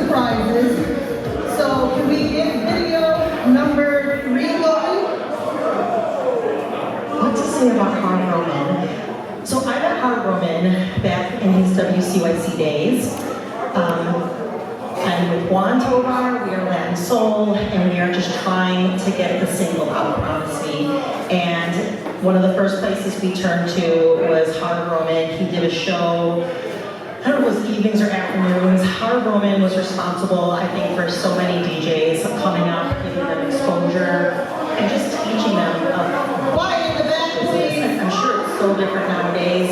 surprises. So can we get video number 3 going? What to say about Harv Roman? So I met Harv Roman back in his WCYC days. I'm with Juan Tovar, we are Latin Soul, and we are just trying to get the single out, Promise Me. And one of the first places we turned to was Harv Roman. He did a show, I don't know if it was evenings or afternoons. Harv Roman was responsible, I think, for so many DJs coming up, giving them exposure, and just teaching them. Quiet in the back, please. I'm sure it's so different nowadays.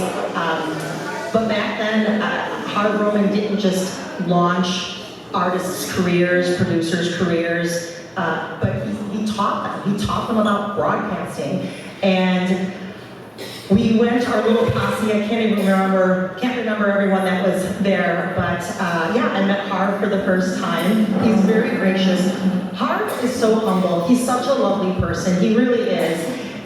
But back then, Harv Roman didn't just launch artists' careers, producers' careers, but he taught them. He taught them about broadcasting. And we went, our little posse, I can't remember everyone that was there, but yeah, I met Harv for the first time. He's very gracious. Harv is so humble. He's such a lovely person. He really is.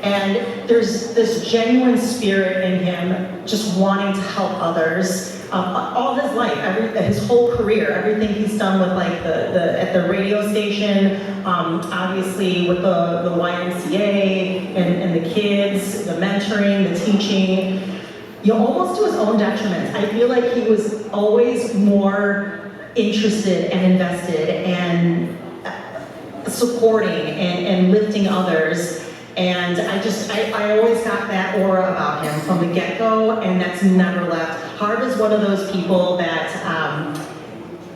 And there's this genuine spirit in him, just wanting to help others. All his life, his whole career, everything he's done with like at the radio station, obviously with the YMCA and the kids, the mentoring, the teaching, almost to his own detriment. I feel like he was always more interested and invested and supporting and lifting others. And I always got that aura about him from the get-go, and that's never left. Harv is one of those people that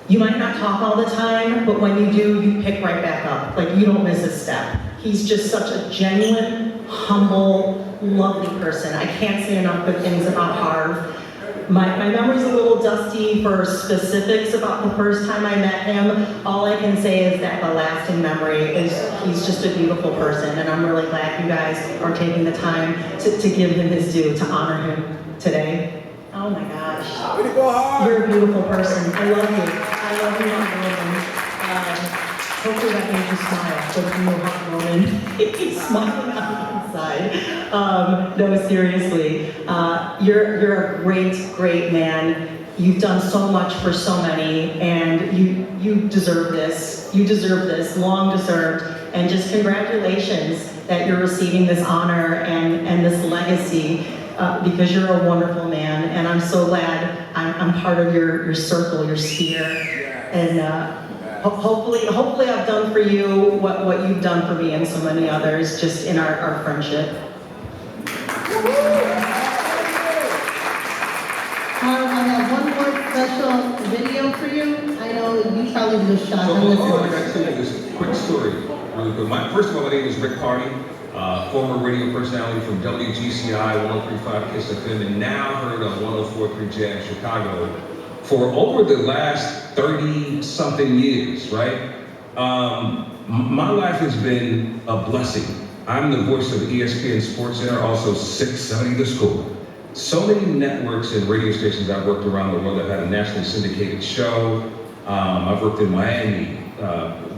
you might not talk all the time, but when you do, you pick right back up. Like, you don't miss a step. He's just such a genuine, humble, lovely person. I can't say enough good things about Harv. My memory's a little dusty for specifics about the first time I met him. All I can say is that the lasting memory is he's just a beautiful person, and I'm really glad you guys are taking the time to give him his due, to honor him today. Oh my gosh. Way to go, Harv. You're a beautiful person. I love you. I love you, Harv. Hopefully that made you smile. So you know Harv Roman. He's smiling on the inside. No, seriously. You're a great man. You've done so much for so many, and you deserve this. You deserve this, long deserved. And just congratulations that you're receiving this honor and this legacy, because you're a wonderful man, and I'm so glad I'm part of your circle, your sphere. And hopefully I've done for you what you've done for me and so many others just in our friendship. I have one more special video for you. I know you probably just shot on this I one. got to tell you this quick story. Really quick. First of all, my name is Rick Party, former radio personality from WGCI 103.5 Kiss FM, and now heard on 104.3 Jam Chicago for over the last 30-something years, right? My life has been a blessing. I'm the voice of the ESPN Sports Center, also 670 The Score. So many networks and radio stations I've worked around the world. I've had a nationally syndicated show. I've worked in Miami,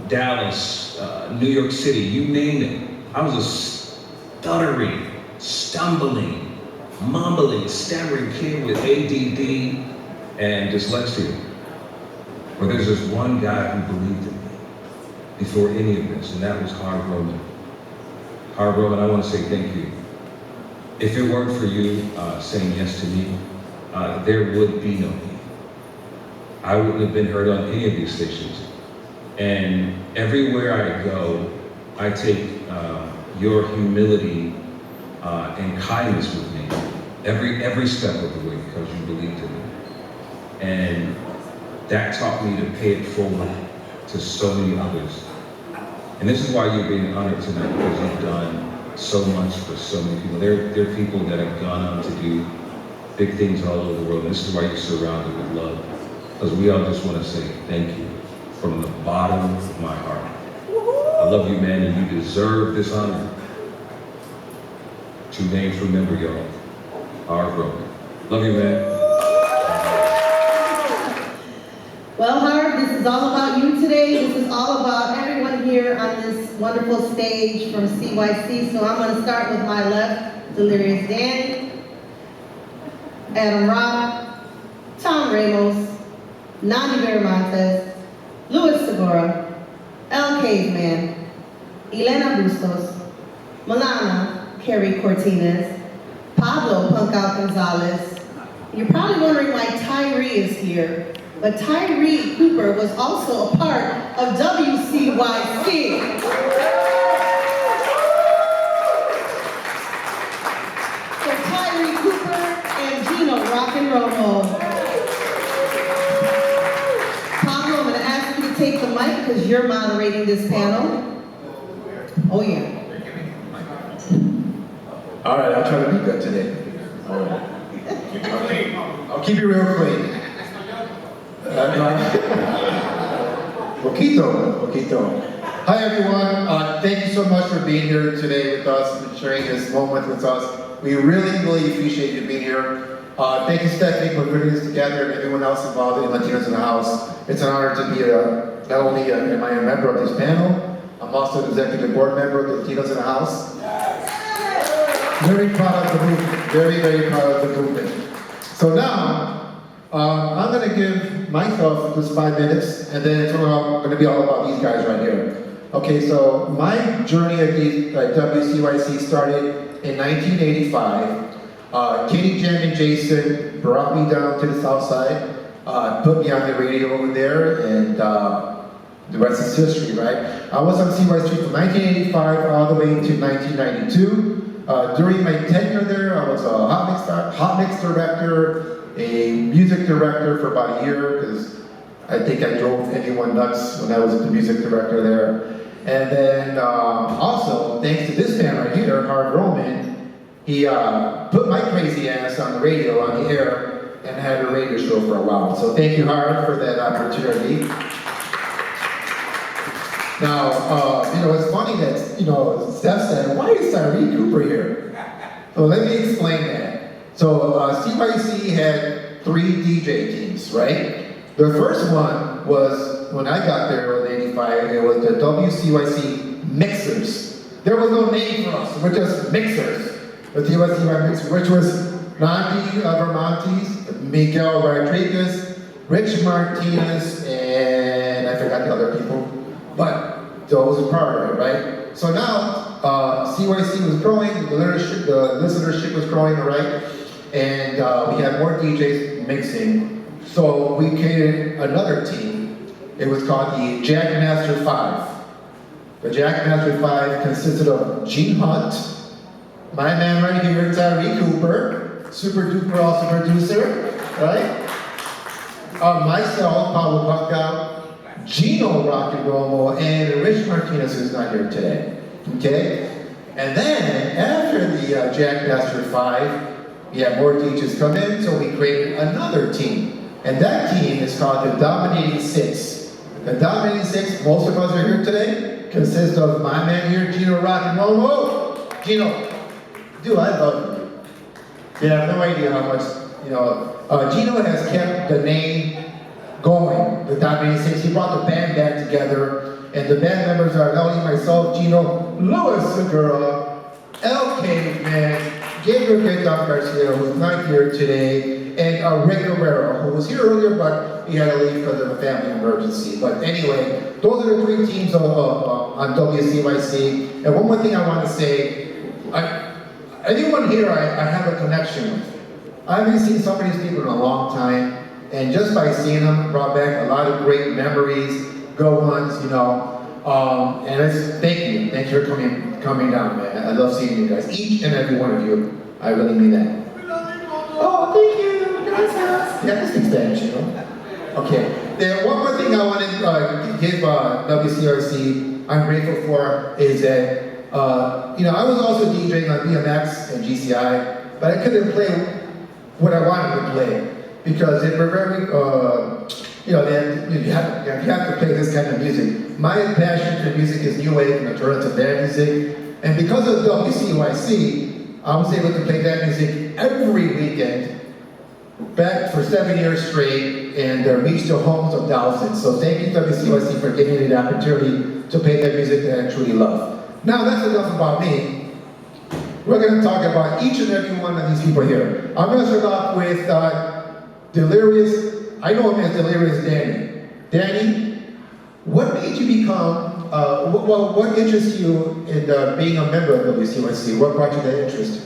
Dallas, New York City, you name it. I was a stuttering, stumbling, mumbling, stammering kid with ADD and dyslexia. But there's this one guy who believed in me before any of this, and that was Harv Roman. Harv Roman, I want to say thank you. If it weren't for you saying yes to me, there would be no me. I wouldn't have been heard on any of these stations. And everywhere I go, I take your humility and kindness with me every step of the way, because you believed in me. And that taught me to pay it forward to so many others. And this is why you're being honored tonight, because you've done so much for so many people. There are people that have gone on to do big things all over the world. And this is why you're surrounded with love. Because we all just want to say thank you from the bottom of my heart. I love you, man, and you deserve this honor. 2 names, remember, y'all. Harv Roman. Love you, man. Well, Harv, this is all about you today. This is all about everyone here on this wonderful stage from CYC. So I'm going to start with my left, Delirious Danny, Adam Robb, Tom Ramos, Nandi Viramontes, Segura, El Caveman, Elena Bustos, Milana, Carrie Cortinez, Pablo Punkout Gonzalez. You're probably wondering why Tyree is here, but Tyree Cooper was also a part of WCYC. So Tyree Cooper and Gino Rock and Roll. Pablo, I'm going to ask you to take the mic because you're moderating this panel. Oh yeah. All right, I'll try to be good today. All right. I'll keep it real clean. Poquito. Hi everyone. Thank you so much for being here today with us and sharing this moment with us. We really appreciate you being here. Thank you, Stephanie, for putting this together, and everyone else involved in Latinos in the House. It's an honor to be not only am I a member of this panel, I'm also an executive board member of the Latinos in the House. Very proud of the movement. Very proud of the movement. So now, I'm going to give myself just 5 minutes, and then it's going to be all about these guys right here. Okay, so my journey at WCYC started in 1985. Katie, Jam, and Jason brought me down to the south side, put me on the radio over there, and the rest is history, right? I was on CYC from 1985 all the way to 1992. During my tenure there, I was a hot mix director, a music director for about a year, because I think I drove anyone nuts when I was the music director there. And then also, thanks to this man right here, Hard Roman, he put my crazy ass on the radio, on the air, and had a radio show for a while. So thank you, Hard, for that opportunity. Now, it's funny that, Steph said, why is Tyree Cooper here? So let me explain that. So CYC had 3 DJ teams, right? The first one was, when I got there in 85, it was the WCYC Mixers. There was no name for us, we're just mixers. The WCYC Mixers, which was Nandi Vermontes, Miguel Rodriguez, Rich Martinez, and I forgot the other people. But those are part of it, right? So now, CYC was growing, the listenership was growing, right? And we had more DJs mixing. So we created another team. It was called the Jackmaster 5. The Jackmaster 5 consisted of Gene Hunt, my man right here, Tyree Cooper, super duper awesome producer, right? Myself, Pablo Punkout, Gino Rock and Roll, and Rich Martinez, who's not here today. Okay? And then, after the Jackmaster 5, we had more DJs come in, so we created another team. And that team is called the Dominating 6. The Dominating 6, most of us are here today, consists of my man here, Gino Rock and Roll. Whoa! Gino, dude, I love you. You have no idea how much, Gino has kept the name going, the Dominating 6. He brought the band back together, and the band members are not only myself, Gino, Luis Segura, El Caveman, Gabriel Garcia, who's not here today, and Rick Guerrero, who was here earlier, but he had to leave because of a family emergency. But anyway, those are the 3 teams on WCYC. And one more thing I want to say, anyone here I have a connection with. I haven't seen some of these people in a long time. And just by seeing them, brought back a lot of great memories, good ones, and it's, thank you for coming down, man. I love seeing you guys, each and every one of you. I really mean that. Oh, thank you, gracias. Yeah, I speak Spanish, Okay. Then one more thing I want to give WCRC, I'm grateful for, is that, I was also DJing on BMX and GCI, but I couldn't play what I wanted to play. Because they were very, you have to play this kind of music. My passion for music is new wave and alternative dance music. And because of WCYC, I was able to play that music every weekend, back for 7 years straight, and reached the homes of thousands. So thank you WCYC for giving me the opportunity to play that music that I truly love. Now that's enough about me. We're going to talk about each and every one of these people here. I'm going to start off with Delirious, I know him as Delirious Danny. Danny, What made you become, what interests you in being a member of WCYC? What brought you that interest?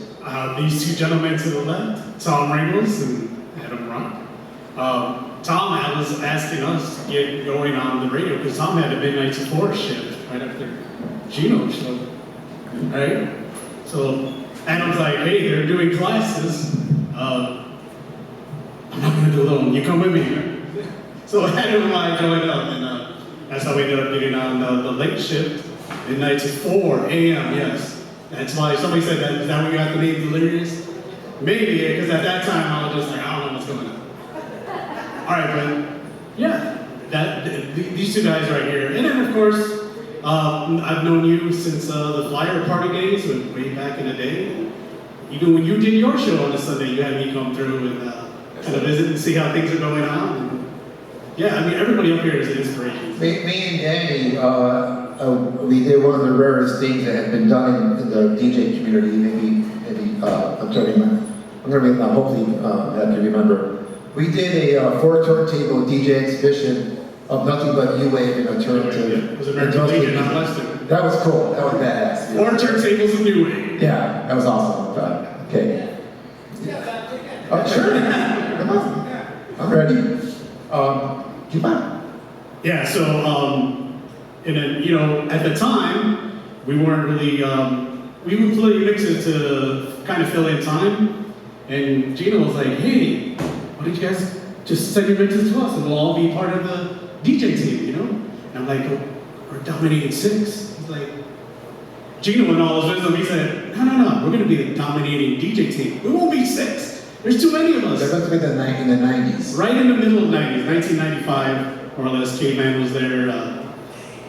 These two gentlemen to the left, Tom Ramos and Adam Rock. Tom was asking us to get going on the radio because Tom had a midnight to 4 shift right after Gino showed, right? So Adam's like, hey, they're doing classes. I'm not gonna do it alone, you come with me. So Adam and I joined up, and that's how we ended up getting on the late shift, midnight to 4 a.m., yes. That's why somebody said that, is that where you got the name Delirious? Maybe, because at that time I was just like, I don't know what's going on. All right, but yeah, these two guys right here. And then of course, I've known you since the flyer party days, way back in the day. Even when you did your show on a Sunday, you had me come through and kind of visit and see how things are going on. And yeah, I mean, everybody up here is an inspiration. Me and Danny, we did one of the rarest things that had been done in the DJ community. Maybe I'm going to hopefully have to remember. We did a 4 turntable DJ exhibition of nothing but new wave and alternative. It was American Legion, not Western. That was cool. That was badass. 4 turntables of new wave. Yeah, that was awesome. Okay. Sure. Come on. I'm ready. Keep on. Yeah, so, and then, you know, at the time, we weren't really, we would play mixes to kind of fill in time. And Gino was like, hey, why don't you guys just send your mixes to us and we'll all be part of the DJ team, you know? And I'm like, oh, we're dominating 6. He's like, Gino and all his wisdom, he said, no, we're gonna be the dominating DJ team. We won't be 6. There's too many of us. That must be in the 90s. Right in the middle of 90s, 1995, more or less. K-Man was there,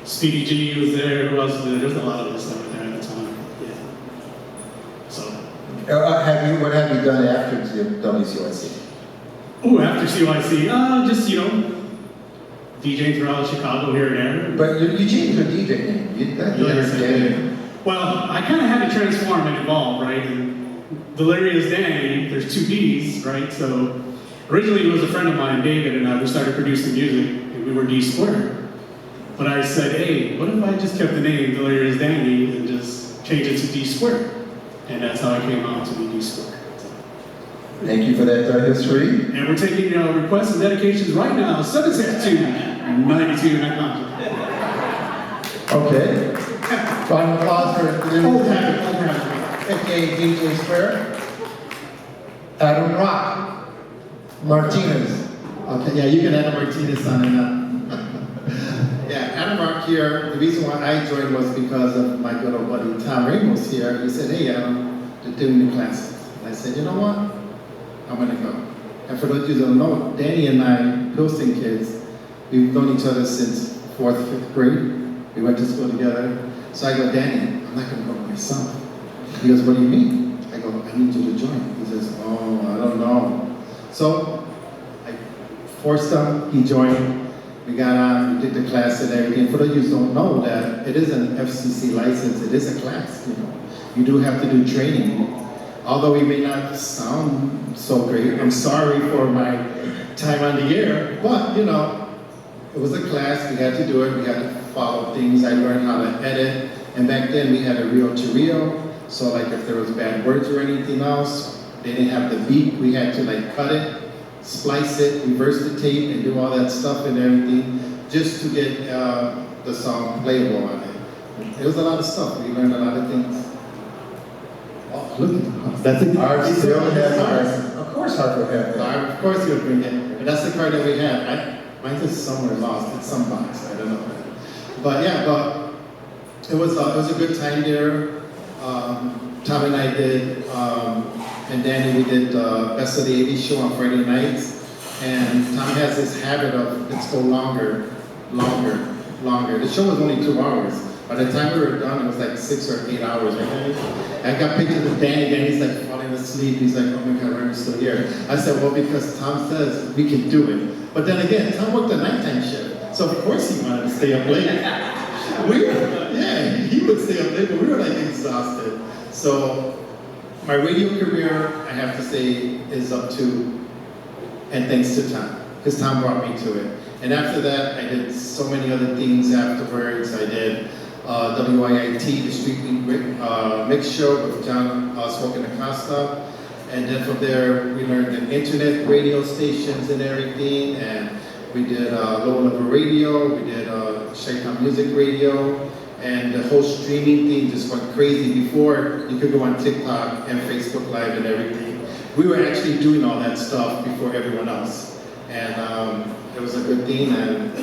Speedy G was there, who else was there? There's a lot of us that were there at the time. Yeah. So. What have you done after WCYC? Oh, after CYC, just, you know, DJing throughout Chicago here and there. But you changed your DJ name. Yes, well, I kind of had to transform and evolve, right? And Delirious Danny, there's 2 D's, right? So originally it was a friend of mine, David, and I, we started producing music, and we were D squared. But I said, hey, what if I just kept the name Delirious Danny and just changed it to D squared? And that's how I came out to be D squared. Thank you for that history. And we're taking requests and dedications right now, 762-92 in that Okay. Final applause for Delirious aka DJ Square. Adam Rock Martinez. Okay, yeah, you can add a Martinez on it. Yeah, Adam Rock here. The reason why I joined was because of my good old buddy Tom Ramos here. He said, hey Adam, they're doing the classes. And I said, you know what? I'm gonna go. And for those of you who don't know, Danny and I, Pilsen kids, we've known each other since 4th, 5th grade. We went to school together. So I go, Danny, I'm not gonna go by myself. He goes, what do you mean? I go, I need you to join. He says, oh, I don't know. So I forced him, he joined. We got on, we did the class and everything. For those of you who don't know that it is an FCC license, it is a class, you know. You do have to do training. Although we may not sound so great, I'm sorry for my time on the air, but you know, it was a class, we had to do it, we had to follow things. I learned how to edit, and back then we had a reel-to-reel. So like if there was bad words or anything else, they didn't have the beat, we had to like cut it, splice it, reverse the tape, and do all that stuff and everything, just to get the song playable on it. It was a lot of stuff, we learned a lot of things. Oh, look, that's a Art still has ours. Of course Art will have that. Of course you'll bring it, but that's the card that we have. Mine's just somewhere lost, in some box, I don't know. But yeah, but it was a good time there. Tom and I did, and Danny, we did Best of the 80s show on Friday nights. And Tom has this habit of, let's go longer. The show was only 2 hours. By the time we were done, it was like 6 or 8 hours, right? I got pictures of Danny, and he's like falling asleep. He's like, oh my God, why are we still here? I said, well, because Tom says we can do it. But then again, Tom worked the nighttime shift. So of course he wanted to stay up late. He would stay up late, but we were like exhausted. So my radio career, I have to say, is up to, and thanks to Tom, because Tom brought me to it. And after that, I did so many other things afterwards. I did WIIT, the Street Mix Show with John Smokin' Acosta. And then from there, we learned the internet radio stations and everything. And we did low level radio, we did Shaitan Music Radio. And the whole streaming thing just went crazy. Before, you could go on TikTok and Facebook Live and everything. We were actually doing all that stuff before everyone else. And it was a good thing. And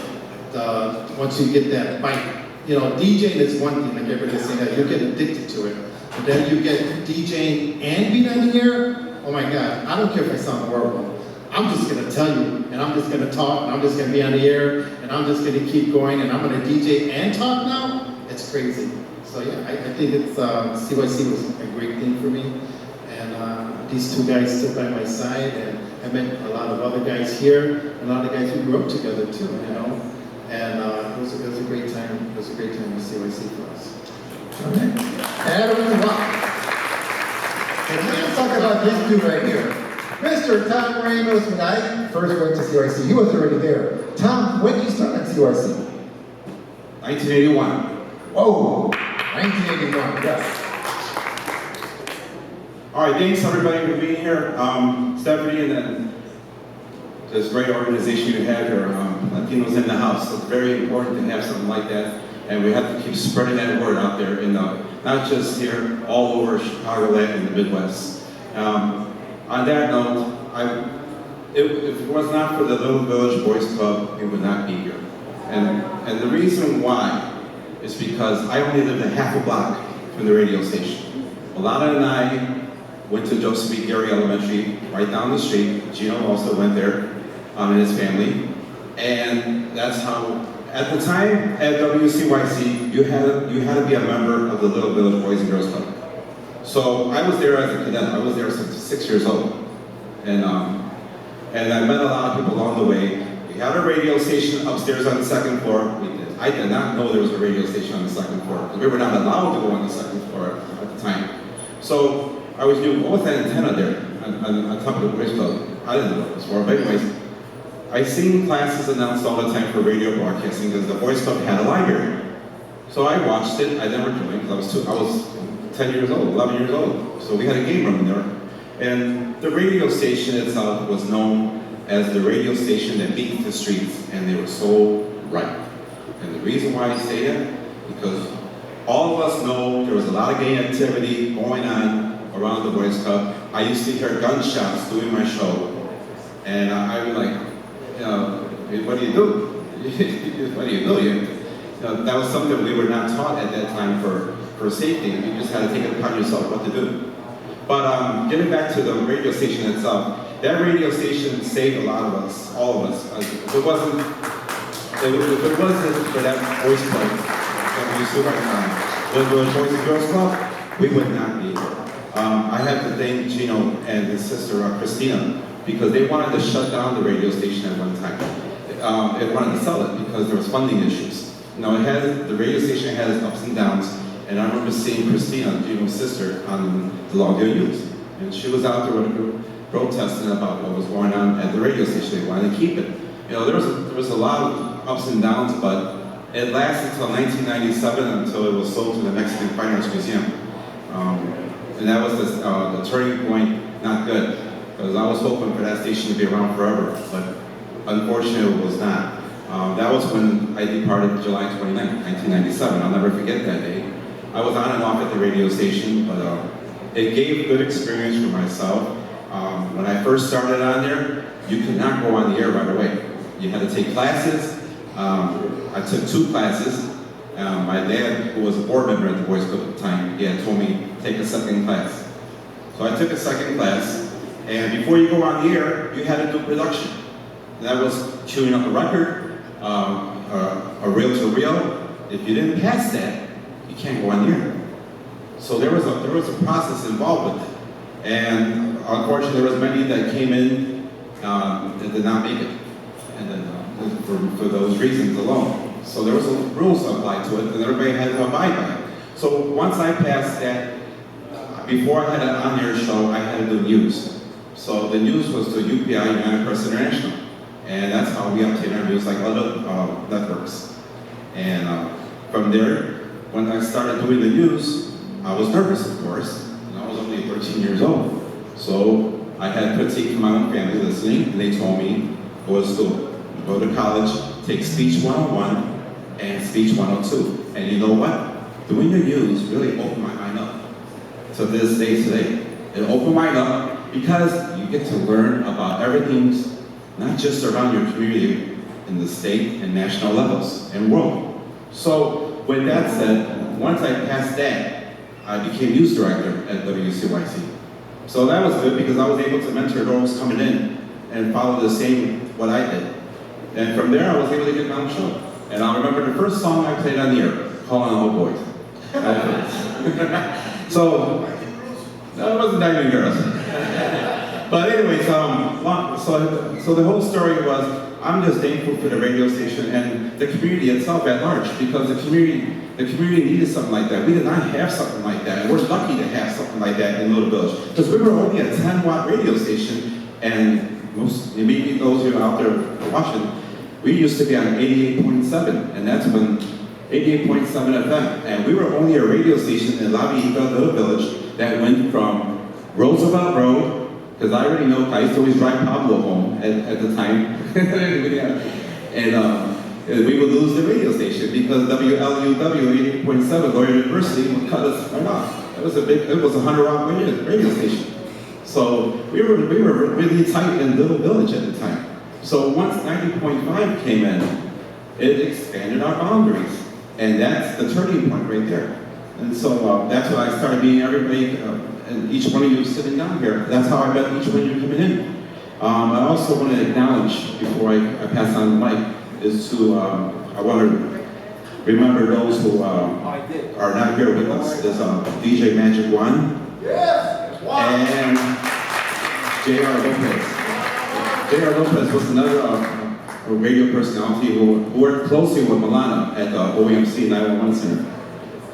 once you get that bite, you know, DJing is one thing, like everybody's saying that, you get addicted to it. But then you get DJing and being on the air, oh my God, I don't care if I sound horrible. I'm just gonna tell you, and I'm just gonna talk, and I'm just gonna be on the air, and I'm just gonna keep going, and I'm gonna DJ and talk now. It's crazy. So yeah, I think it's, CYC was a great thing for me. And these two guys stood by my side, and I met a lot of other guys here, and a lot of guys who grew up together too, you know. And it was a great time. It was a great time with CYC for us. All right. Adam, wow. And let's talk about this dude right here. Mr. Tom Ramos, when I first went to CYC, he was already there. Tom, when did you start at CYC? 1981. Whoa, 1981, yes. All right, thanks everybody for being here. Stephanie, and then this great organization you have here, Latinos in the House. It's very important to have something like that, and we have to keep spreading that word out there, in not just here, all over Chicagoland and the Midwest. On that note, if it was not for the Little Village Boys Club, we would not be here. And the reason why is because I only lived a half a block from the radio station. Alana and I went to Joseph E. Gary Elementary, right down the street. Gino also went there, and his family. And that's how, at the time at WCYC, you had to be a member of the Little Village Boys and Girls Club. So I was there as a cadet. I was there since 6 years old. And I met a lot of people along the way. We had a radio station upstairs on the second floor. I did not know there was a radio station on the second floor, because we were not allowed to go on the second floor at the time. So I was doing, what was that antenna there on top of the Boys Club? I didn't know what it was for, but anyways, I seen classes announced all the time for radio broadcasting because the Boys Club had a library. So I watched it. I never joined because I was 10 years old, 11 years old. So we had a game room in there. And the radio station itself was known as the radio station that beat the streets, and they were so right. And the reason why I say that, because all of us know there was a lot of gay activity going on around the Boys Club. I used to hear gunshots doing my show, and I was like, you know, what do you do? What do you do? You know, that was something we were not taught at that time for safety. You just had to take it upon yourself what to do. But getting back to the radio station itself, that radio station saved a lot of us, all of us. If it wasn't for that Boys Club that we used to right now, the Boys and Girls Club, we would not be here. I have to thank Gino and his sister Christina, because they wanted to shut down the radio station at one time. They wanted to sell it because there was funding issues. Now the radio station had its ups and downs, and I remember seeing Christina, Gino's sister, on the Longdale News. And she was out there with a group protesting about what was going on at the radio station. They wanted to keep it. You know, there was a lot of ups and downs, but it lasted until 1997, until it was sold to the Mexican Fine Arts Museum. And that was the turning point, not good. Because I was hoping for that station to be around forever, but unfortunately it was not. That was when I departed July 29, 1997. I'll never forget that day. I was on and off at the radio station, but it gave a good experience for myself. When I first started on there, you could not go on the air right away. You had to take classes. I took 2 classes. My dad, who was a board member at the Boys Club at the time, he had told me take a second class. So I took a second class. And before you go on the air, you had to do production. And that was queuing up a record, a reel-to-reel. If you didn't pass that, you can't go on the air. So there was a process involved with it. And unfortunately, there was many that came in that did not make it. And then for those reasons alone. So there was rules applied to it, and everybody had to abide by it. So once I passed that, before I had an on-air show, I had to do news. So the news was to UPI, United Press International. And that's how we obtain our news, like other networks. And from there, when I started doing the news, I was nervous, of course, and I was only 13 years old. So I had critique from my own family listening, and they told me, go to school, go to college, take Speech 101 and Speech 102. And you know what? Doing the news really opened my mind up to this day today. It opened my mind up because you get to learn about everything, not just around your community, in the state and national levels and world. So with that said, once I passed that, I became news director at WCYC. So that was good because I was able to mentor those coming in and follow the same what I did. And from there, I was able to get my own show. And I remember the first song I played on the air, Calling All Boys. So, that wasn't Diamond Girls. But anyways, so the whole story was, I'm just thankful for the radio station and the community itself at large, because the community needed something like that. We did not have something like that, and we're lucky to have something like that in Little Village, because we were only a 10-watt radio station, and maybe those of you out there watching, we used to be on 88.7, and that's when 88.7 FM, and we were only a radio station in La Villa, Little Village, that went from Roosevelt Road, because I already know, I used to always drive Pablo home at the time, and we would lose the radio station because WLUW 88.7 Loyola University would cut us right off. It was a 100-watt radio station. So we were really tight in Little Village at the time. So once 90.5 came in, it expanded our boundaries. And that's the turning point right there. And so that's when I started meeting everybody, and each one of you sitting down here. That's how I met each one of you coming in. I also want to acknowledge, before I pass on the mic, is to, I want to remember those who are not here with us. There's DJ Magic One, and J.R. Lopez. J.R. Lopez was another radio personality who worked closely with Milana at the OEMC 911 Center.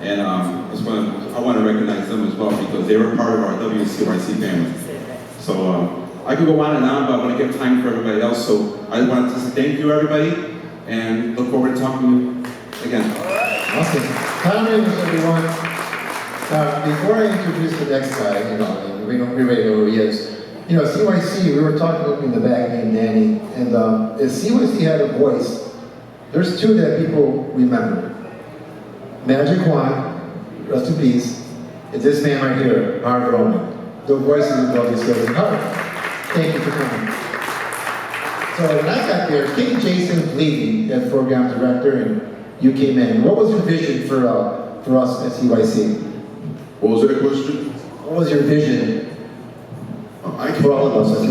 And I want to recognize them as well because they were part of our WCYC family. So I could go on and on, but I want to give time for everybody else. So I want to say thank you, everybody, and look forward to talking to you again. Awesome. Greetings, everyone. Before I introduce the next guy, we already know who he is. CYC, we were talking in the back named Danny, and if CYC had a voice, there's two that people remember. Magic One, rest in peace, and this man right here, Hard Roman. The voices of WCYC. Hard, thank you for coming. So when I got there, King Jason was leading as program director, and you came in. What was your vision for us at CYC? What was that question? What was your vision? For all of us, I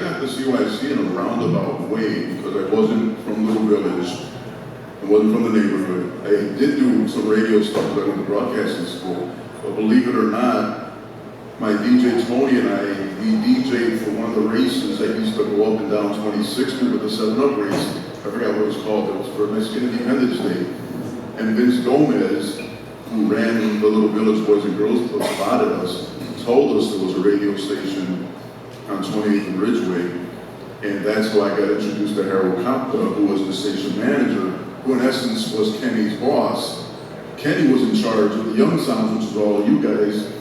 got to CYC in a roundabout way because I wasn't from Little Village. I wasn't from the neighborhood. I did do some radio stuff because I went to broadcasting school. But believe it or not, my DJ Tony and I, we DJ'd for one of the races that used to go up and down 26th Street with the 7-Up race. I forgot what it was called. It was for Mexican Independence Day. And Vince Gomez, who ran the Little Village Boys and Girls Club, spotted us, told us there was a radio station on 28th and Ridgeway. And that's how I got introduced to Harold Kopka, who was the station manager, who in essence was Kenny's boss. Kenny was in charge of the Young Sounds, which is all you guys,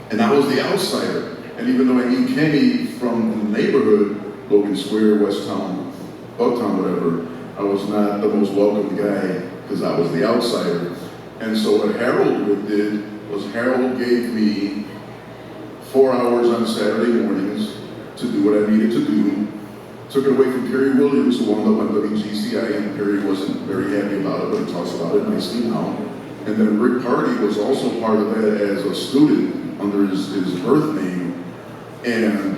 and I was the outsider. And even though I knew Kenny from the neighborhood, Logan Square, West Town, Bucktown, whatever, I was not the most welcome guy because I was the outsider. And so what Harold did was Harold gave me 4 hours on Saturday mornings to do what I needed to do. Took it away from Perry Williams, who wound up on WGCI, and Perry wasn't very happy about it, but he talks about it nicely now. And then Rick Party was also part of that as a student under his birth name. And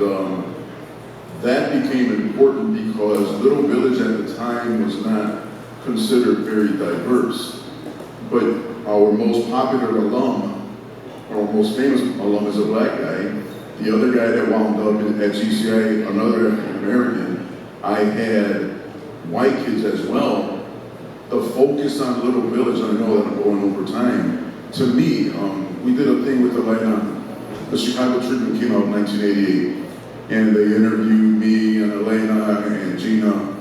that became important because Little Village at the time was not considered very diverse. But our most popular alum, our most famous alum is a black guy. The other guy that wound up at GCI, another African American. I had white kids as well. The focus on Little Village, I know that I'm going over time. To me, we did a thing with Atlanta. The Chicago Tribune came out in 1988. and they interviewed me and Elena and Gina.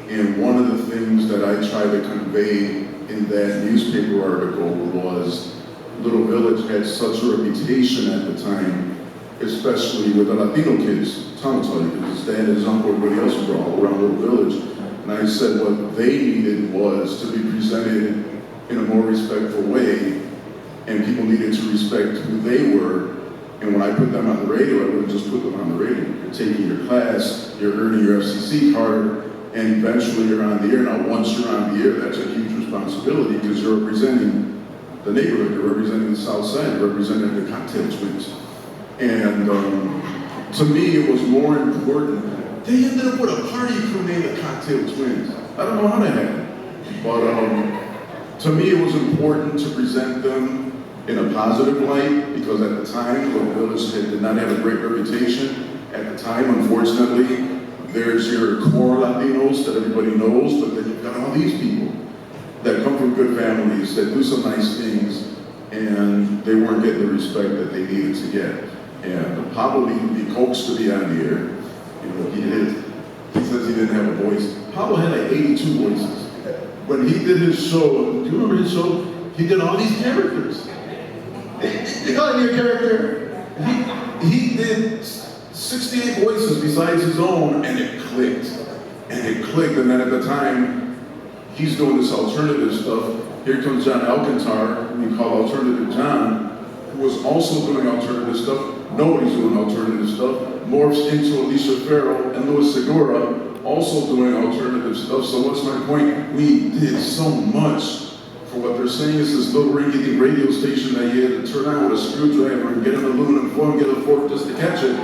And one of the things that I tried to convey in that newspaper article was Little Village had such a reputation at the time, especially with the Latino kids. Tom will tell you, because his dad and his uncle, everybody else were all around Little Village. And I said what they needed was to be presented in a more respectful way, and people needed to respect who they were. And when I put them on the radio, I wouldn't just put them on the radio. You're taking your class, you're earning your FCC card, and eventually you're on the air. Now, once you're on the air, that's a huge responsibility because you're representing the neighborhood, you're representing the South Side, you're representing the cocktail twins. And to me, it was more important. They ended up with a party crew named the Cocktail Twins. I don't know how that happened, but to me, it was important to present them in a positive light because at the time, Little Village did not have a great reputation. At the time, unfortunately, there's your core Latinos that everybody knows, but then you've got all these people that come from good families, that do some nice things, and they weren't getting the respect that they needed to get. And Pablo needed to be coaxed to be on the air. You know, he says he didn't have a voice. Pablo had like 82 voices. When he did his show, do you remember his show? He did all these characters. They call him your character. He did 68 voices besides his own, and it clicked. And it clicked, and then at the time, he's doing this alternative stuff. Here comes John Alcantar, who we call Alternative John, who was also doing alternative stuff. Nobody's doing alternative stuff. Morphs into Alicia Farrell and Louis Segura, also doing alternative stuff. So what's my point? We did so much. For what they're saying is this little rinky-dink radio station that you had to turn on with a screwdriver and get an aluminum foil and get a fork just to catch it.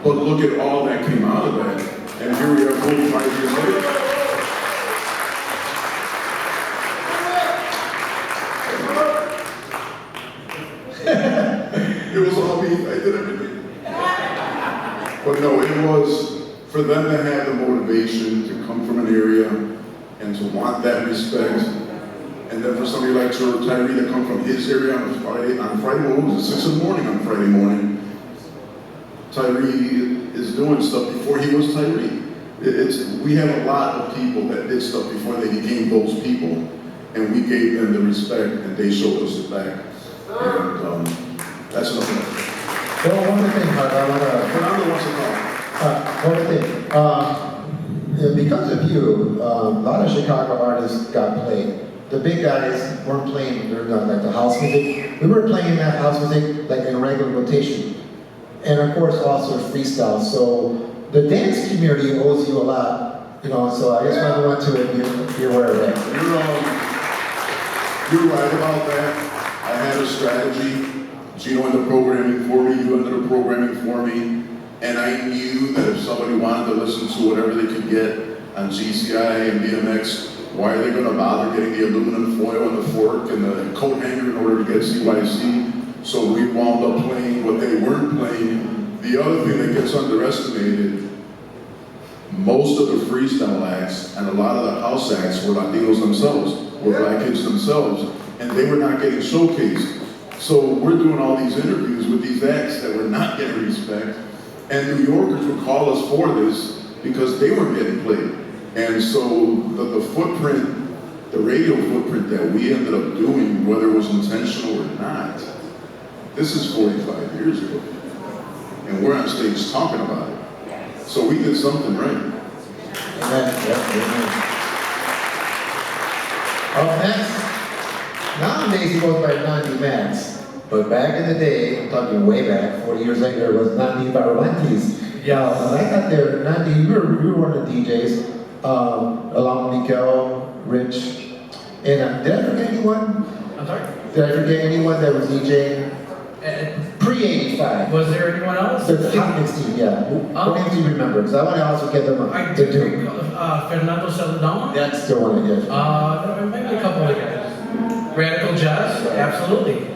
But look at all that came out of that. And here we are 45 years later. It was all me, I did everything. But no, it was for them to have the motivation to come from an area and to want that respect. And then for somebody like Tyree to come from his area on Friday morning, it was 6 in the morning on Friday morning. Tyree is doing stuff before he was Tyree. We have a lot of people that did stuff before they became those people, and we gave them the respect, and they showed us it back. And that's enough. Well, one more thing, I want to... Fernando wants to talk. One more thing. Because of you, a lot of Chicago artists got played. The big guys weren't playing during like the house music. We were playing that house music like in regular rotation. And of course also freestyle. So the dance community owes you a lot, you know, so I just want to be aware of that. You're right about that. I had a strategy. Gino ended up programming for me, you ended up programming for me. And I knew that if somebody wanted to listen to whatever they could get on GCI and BMX, why are they going to bother getting the aluminum foil and the fork and the coat hanger in order to get CYC? So we wound up playing what they weren't playing. The other thing that gets underestimated, most of the freestyle acts and a lot of the house acts were Latinos themselves, were black kids themselves, and they were not getting showcased. So we're doing all these interviews with these acts that were not getting respect, and New Yorkers would call us for this because they weren't getting played. And so the footprint, the radio footprint that we ended up doing, whether it was intentional or not, this is 45 years ago. And we're on stage talking about it. So we did something right. Amen. Up next, nowadays he goes by Nandi Max. But back in the day, I'm talking way back, 40 years later, it was Nandi Valentin. Yeah, when I got there, Nandi, we were one of the DJs. Alum, Miguel, Rich, and did I forget anyone? I'm sorry? Did I forget anyone that was DJing? Pre-85. Was there anyone else? The Hot Mix team, yeah. What names do you remember? Because I want to also get them I to do. do. Fernando Celedon? That's the one, yeah. Maybe a couple of guys. Radical Jazz? Absolutely.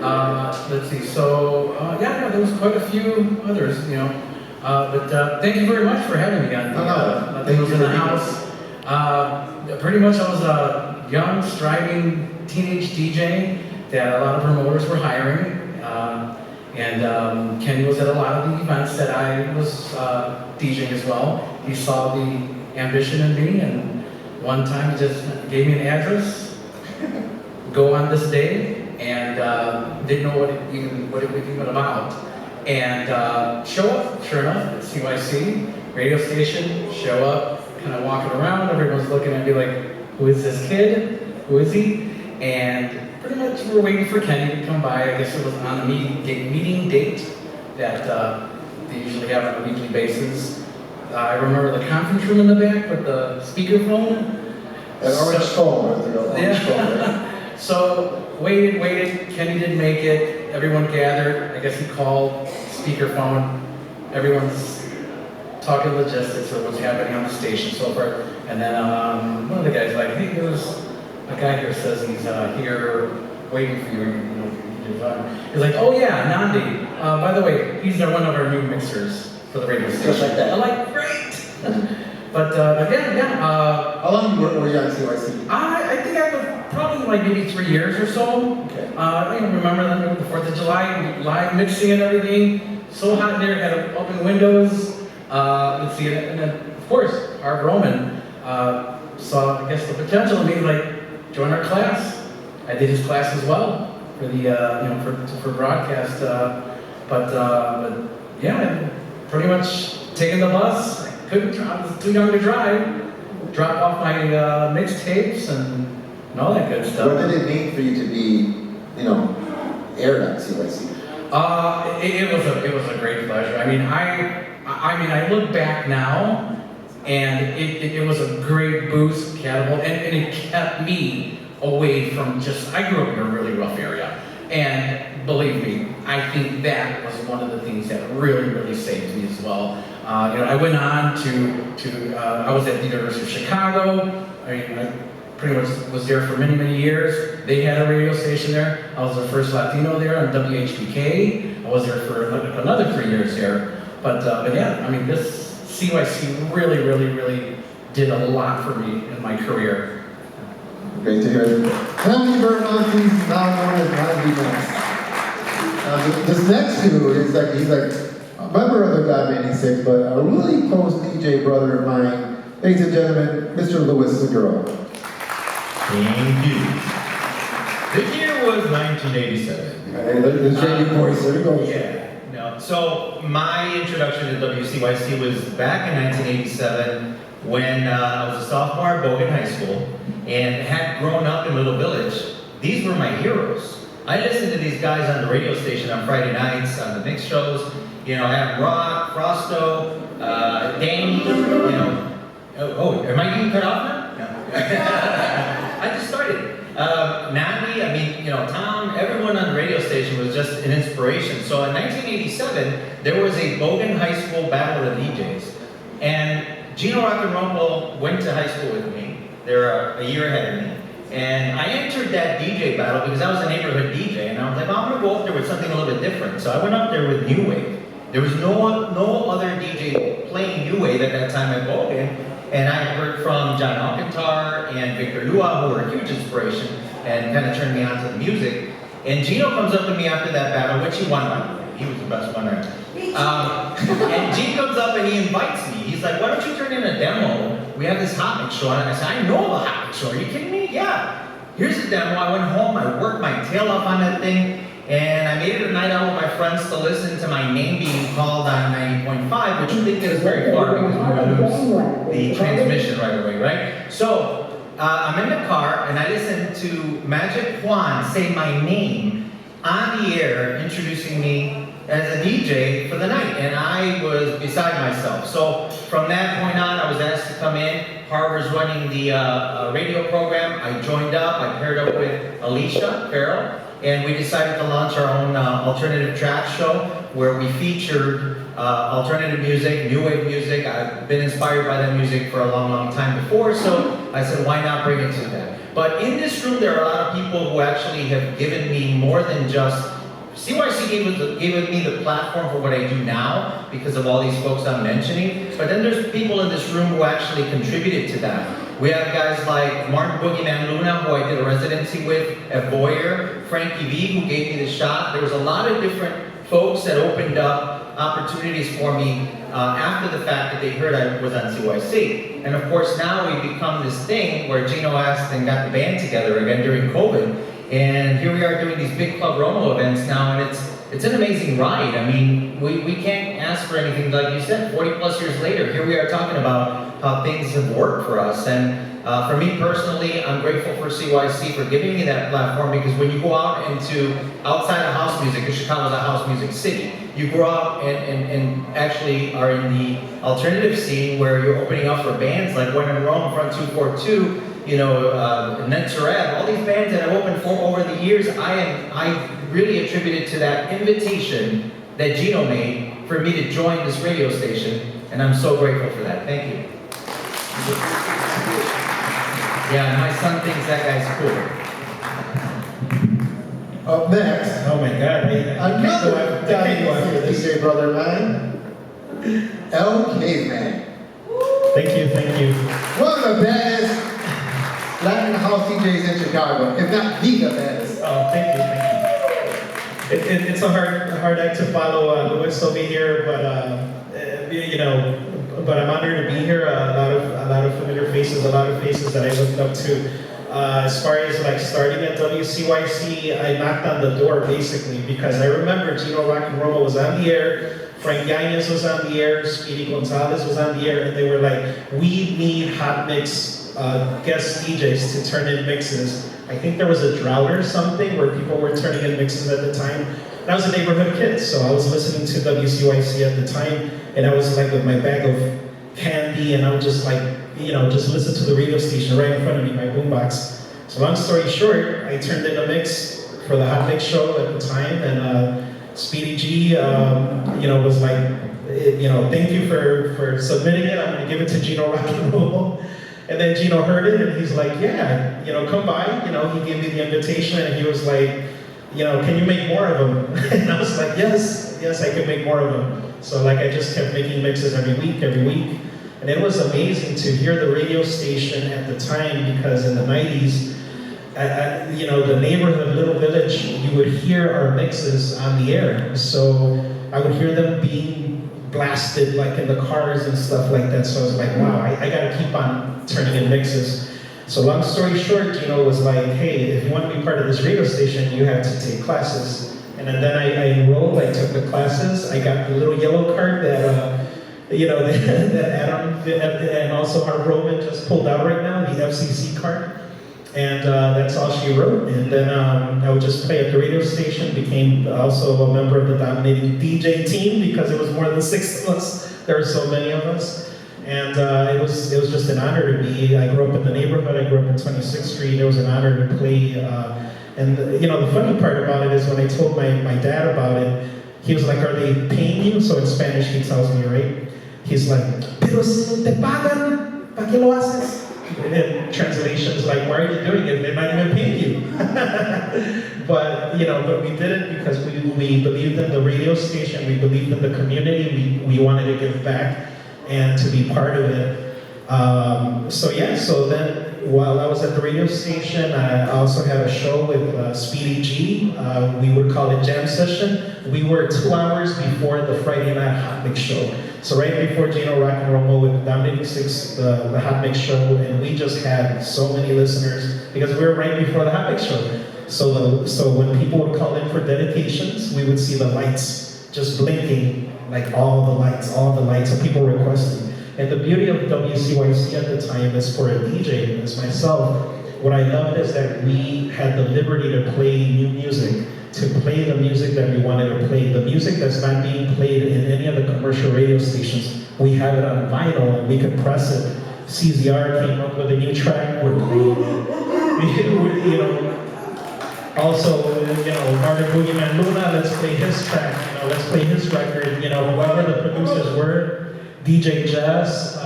Let's see, so, yeah, there was quite a few others, you know. But thank you very much for having me on Latinos in the House. Pretty much I was a young, striving teenage DJ that a lot of promoters were hiring. And Kenny was at a lot of the events that I was DJing as well. He saw the ambition in me, and one time he just gave me an address, go on this day, and didn't know what it was even about. And show up, sure enough, at CYC, radio station, show up, kind of walking around, everyone's looking at me like, who is this kid? Who is he? And pretty much we're waiting for Kenny to come by. I guess it was on a meeting date that they usually have on a weekly basis. I remember the conference room in the back with the speakerphone. An orange phone, Yeah. So waited, Kenny didn't make it, everyone gathered, I guess he called, speakerphone, everyone's talking logistics of what's happening on the station, so forth. And then one of the guys like, hey, there's a guy here says he's here waiting for you. He's like, oh yeah, Nandi. By the way, he's one of our new mixers for the radio station. Just like that. I'm like, great. But yeah. How long were you on CYC? I think I was probably like maybe 3 years or so. Okay. I remember that the 4th of July, live mixing and everything. So hot in there, had open windows. Let's see, and then of course, Art Roman saw, I guess, the potential in me, like, join our class. I did his class as well for the, for broadcast. But yeah, pretty much taking the bus. I was too young to drive. Drop off my mixtapes and all that good stuff. What did it mean for you to be, aired on CYC? It was a great pleasure. I mean, I look back now, and it was a great boost, catapult, and it kept me away from I grew up in a really rough area, and believe me, I think that was one of the things that really, really saved me as well. I went on I was at the University of Chicago. I pretty much was there for many, many years. They had a radio station there. I was the first Latino there on WHBK. I was there for another 3 years there. But yeah, I mean, this CYC really, really, really did a lot for me in my career. Great to hear. Valentin Rodriguez, now known as Valentin. This next dude he's like a member of the God Made Me Sick, but a really close DJ brother of mine. Ladies and gentlemen, Mr. Louis Segura. Thank you. The year was 1987. Hey, there's Jamie Boyce. There he goes. Yeah. No. So my introduction to WCYC was back in 1987 when I was a sophomore at Bogan High School and had grown up in Little Village. These were my heroes. I listened to these guys on the radio station on Friday nights on the mix shows. Adam Rock, Frosto, Danny. Oh, am I getting cut off now? No. I just started. Nandi, Tom, everyone on the radio station was just an inspiration. So in 1987, there was a Bogan High School battle of DJs. And Gino Rock and Roll went to high school with me. They're a year ahead of me. And I entered that DJ battle because I was a neighborhood DJ. And I was like, I'm going to go up there with something a little bit different. So I went up there with New Wave. There was no other DJ playing New Wave at that time at Bogan. And I heard from John Alcantar and Victor Lua, who were a huge inspiration and kind of turned me on to the music. And Gino comes up to me after that battle, which he won, by the way. He was the best winner. And Gene comes up and he invites me. He's like, why don't you turn in a demo? We have this hot mix show. And I said, I know of a hot mix show. Are you kidding me? Yeah. Here's the demo. I went home. I worked my tail off on that thing. And I made it a night out with my friends to listen to my name being called on 90.5, which I think is very far because we're going to lose the transmission right away, right? So I'm in the car and I listen to Magic Juan say my name on the air, introducing me as a DJ for the night. And I was beside myself. So from that point on, I was asked to come in. Harvard's running the radio program. I joined up. I paired up with Alicia Farrell. And we decided to launch our own alternative track show where we featured alternative music, new wave music. I've been inspired by that music for a long, long time before, so I said, why not bring it to that? But in this room, there are a lot of people who actually have given me more than just, CYC gave me the platform for what I do now because of all these folks I'm mentioning, but then there's people in this room who actually contributed to that. We have guys like Martin Boogeyman Luna, who I did a residency with at Boyer, Frankie V, who gave me the shot. There was a lot of different folks that opened up opportunities for me after the fact that they heard I was on CYC. And of course now we've become this thing where Gino asked and got the band together again during COVID. And here we are doing these big Club Romo events now, and it's an amazing ride. I mean, we can't ask for anything, like you said, 40 plus years later, here we are talking about how things have worked for us. And for me personally, I'm grateful for CYC for giving me that platform, because when you go out into outside of house music, because Chicago's a house music city, you go out and actually are in the alternative scene where you're opening up for bands like When in Rome, Front 242, you know, Nentorab, all these bands that I've opened for over the years. I really attribute it to that invitation that Gino made for me to join this radio station, and I'm so grateful for that. Thank you. Yeah, my son thinks that guy's cool. Up next, Oh my God, another after this. DJ brother man, El Caveman. Thank you. One of the baddest Latin house DJs in Chicago, if not the baddest. Oh, thank you. It's a hard act to follow. Louis will be here, but you know, but I'm honored to be here. A lot of familiar faces, a lot of faces that I looked up to. As far as like starting at WCYC, I knocked on the door basically because I remember Gino Rock and Romo was on the air, Frank Yanez was on the air, Speedy Gonzalez was on the air, and they were like, we need hot mix guest DJs to turn in mixes. I think there was a drought or something where people were turning in mixes at the time. And I was a neighborhood kid, so I was listening to WCYC at the time, and I was like with my bag of candy, and I would just like, you know, just listen to the radio station right in front of me, my boombox. So long story short, I turned in a mix for the Hot Mix show at the time, and Speedy G, you know, was like, you know, thank you for submitting it. I'm gonna give it to Gino Rock and Roll. And then Gino heard it, and he's like, yeah, you know, come by. You know, he gave me the invitation, and he was like, you know, can you make more of them? And I was like, yes, I can make more of them. So like, I just kept making mixes every week. And it was amazing to hear the radio station at the time, because in the 90s, you know, the neighborhood, little village, you would hear our mixes on the air. So I would hear them being blasted like in the cars and stuff like that. So I was like, wow, I gotta keep on turning in mixes. So long story short, Gino was like, hey, if you want to be part of this radio station, you have to take classes. And then I enrolled, I took the classes. I got the little yellow card that, you know, that Adam and also our Roman just pulled out right now, the FCC card. And that's all she wrote. And then I would just play at the radio station, became also a member of the dominating DJ team because it was more than 6 of us. There were so many of us. And it was just an honor to be. I grew up in the neighborhood. I grew up in 26th Street. It was an honor to play. And you know, the funny part about it is when I told my dad about it, he was like, are they paying you? So in Spanish he tells me, right? He's like, pero si te pagan, ¿para qué lo haces? And then translations like, why are you doing it? They're not even paying you. But you know, but we did it because we believed in the radio station. We believed in the community. We wanted to give back and to be part of it. So yeah, so then while I was at the radio station, I also had a show with Speedy G. We would call it Jam Session. We were 2 hours before the Friday Night Hot Mix show. So right before Gino Rock and Roll with Dominating 6, the Hot Mix show, and we just had so many listeners because we were right before the Hot Mix show. So when people would call in for dedications, we would see the lights just blinking, like all the lights, so people requesting. And the beauty of WCYC at the time is for a DJ, as myself, what I loved is that we had the liberty to play new music, to play the music that we wanted to play. The music that's not being played in any of the commercial radio stations, we have it on vinyl and we could press it. CZR came up with a new track, we're playing it. You know, also, you know, Martin Boogeyman Luna, let's play his track, you know, let's play his record, you know, whoever the producers were, DJ Jazz,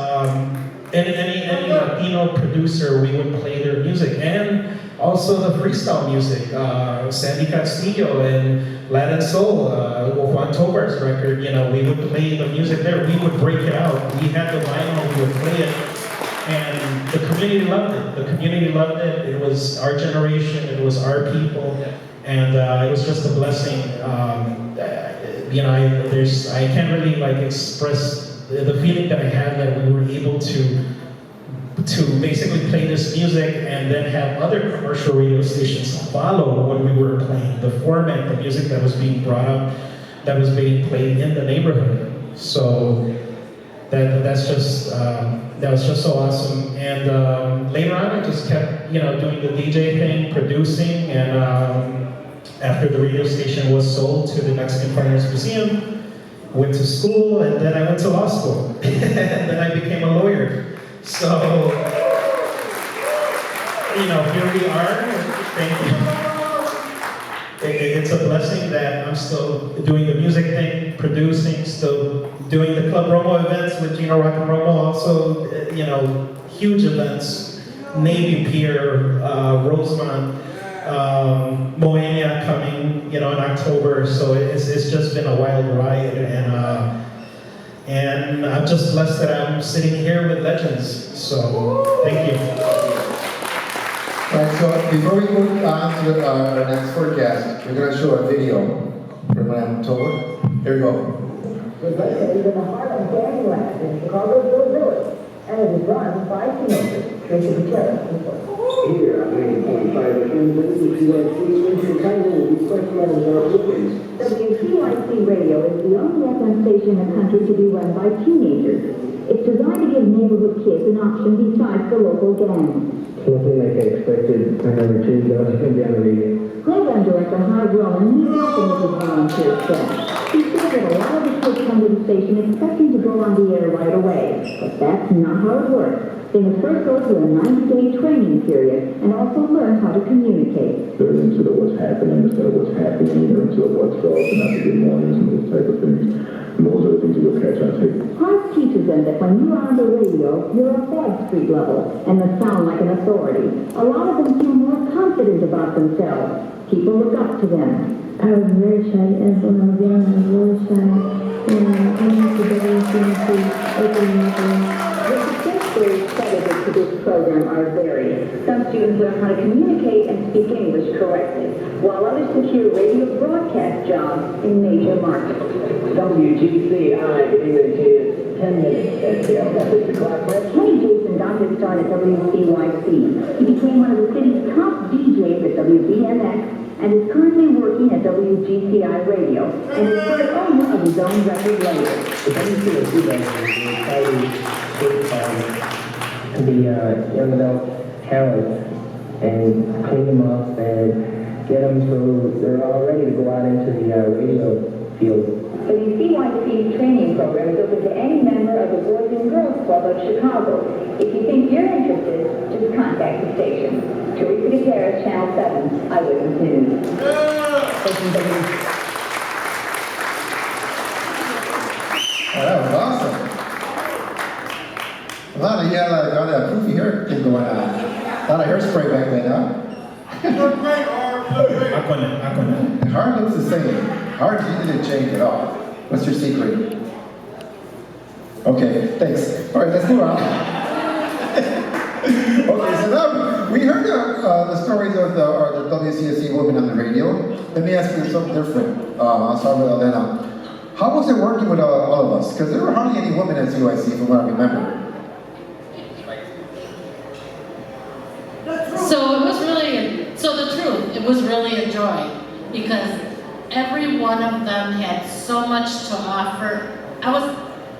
any Latino producer, we would play their music. And also the freestyle music, Sandi Castillo and Latin Soul, Juan Tobar's record, you know, we would play the music there. We would break it out. We had the vinyl, we would play it. And the community loved it. The community loved it. It was our generation, it was our people. And it was just a blessing. You know, I can't really like express the feeling that I had that we were able to basically play this music and then have other commercial radio stations follow what we were playing, the format, the music that was being brought up, that was being played in the neighborhood. So that was just so awesome. And later on, I just kept, you know, doing the DJ thing, producing, and after the radio station was sold to the Mexican Fine Arts Museum, went to school, and then I went to law school. And then I became a lawyer. So, you know, here we are. Thank you. It's a blessing that I'm still doing the music thing, producing, still doing the Club Romo events with Gino Rock and Romo, also, you know, huge events, Navy Pier, Rosemont, Moenia coming, you know, in October. So it's just been a wild ride, and I'm just blessed that I'm sitting here with legends. So thank you. All right, so before we move on to our next forecast, we're going to show a video from what I'm told. Here we go. It's located in the heart of Gangland in Chicago's Little Village, and it is run by teenagers. Here on 90.5 FM, WCYC in Chicago will be questioning our bookings. WCYC Radio is the only FM station in the country to be run by teenagers. It's designed to give neighborhood kids an option besides the local gangs. Something like I expected, my number 2 guy was going to be on the radio. Program Director Howard Roman needs helping with his volunteer staff. He said that a lot of the kids come to the station expecting to go on the air right away, but that's not how it works. They must first go through a 90-day training period and also learn how to communicate. They're into the what's happening instead of what's happening, or into the what's up and not the good mornings and those type of things. And those are the things you'll catch on tape. Hart teaches them that when you're on the radio, you're at that street level and must sound like an authority. A lot of them feel more confident about themselves. People look up to them. I was very shy, and when I was young, I was really shy. And I went to WCYC opening up. The success stories credited to this program are varied. Some students learn how to communicate and speak English correctly, while others secure radio broadcast jobs in major markets. WGCI is 10 minutes at the clock. Kenny Jason got his start at WCYC. He became one of the city's top DJs at WBMX and is currently working at WGCI Radio and is the owner of his own record label. The WCYC to the young adult talent and clean them up and get them so they're all ready to go out into the radio field. The WCYC training program is open to any member of the Boys and Girls Club of Chicago. If you think you're interested, just contact the station. Teresa Gutierrez, Channel 7, Eyewitness News. Oh, that was awesome. A lot of all that poofy hair thing going on. A lot of hairspray back then, huh? You're great, Aquanet. Hard looks the same. Hard didn't change at all. What's your secret? Okay, thanks. All right, let's move on. Okay, so now we heard the stories of the WCSC women on the radio. Let me ask you something different. I'll start with Elena. How was it working with all of us? Because there were hardly any women at CYC from what I remember. It was really a joy because every one of them had so much to offer. I was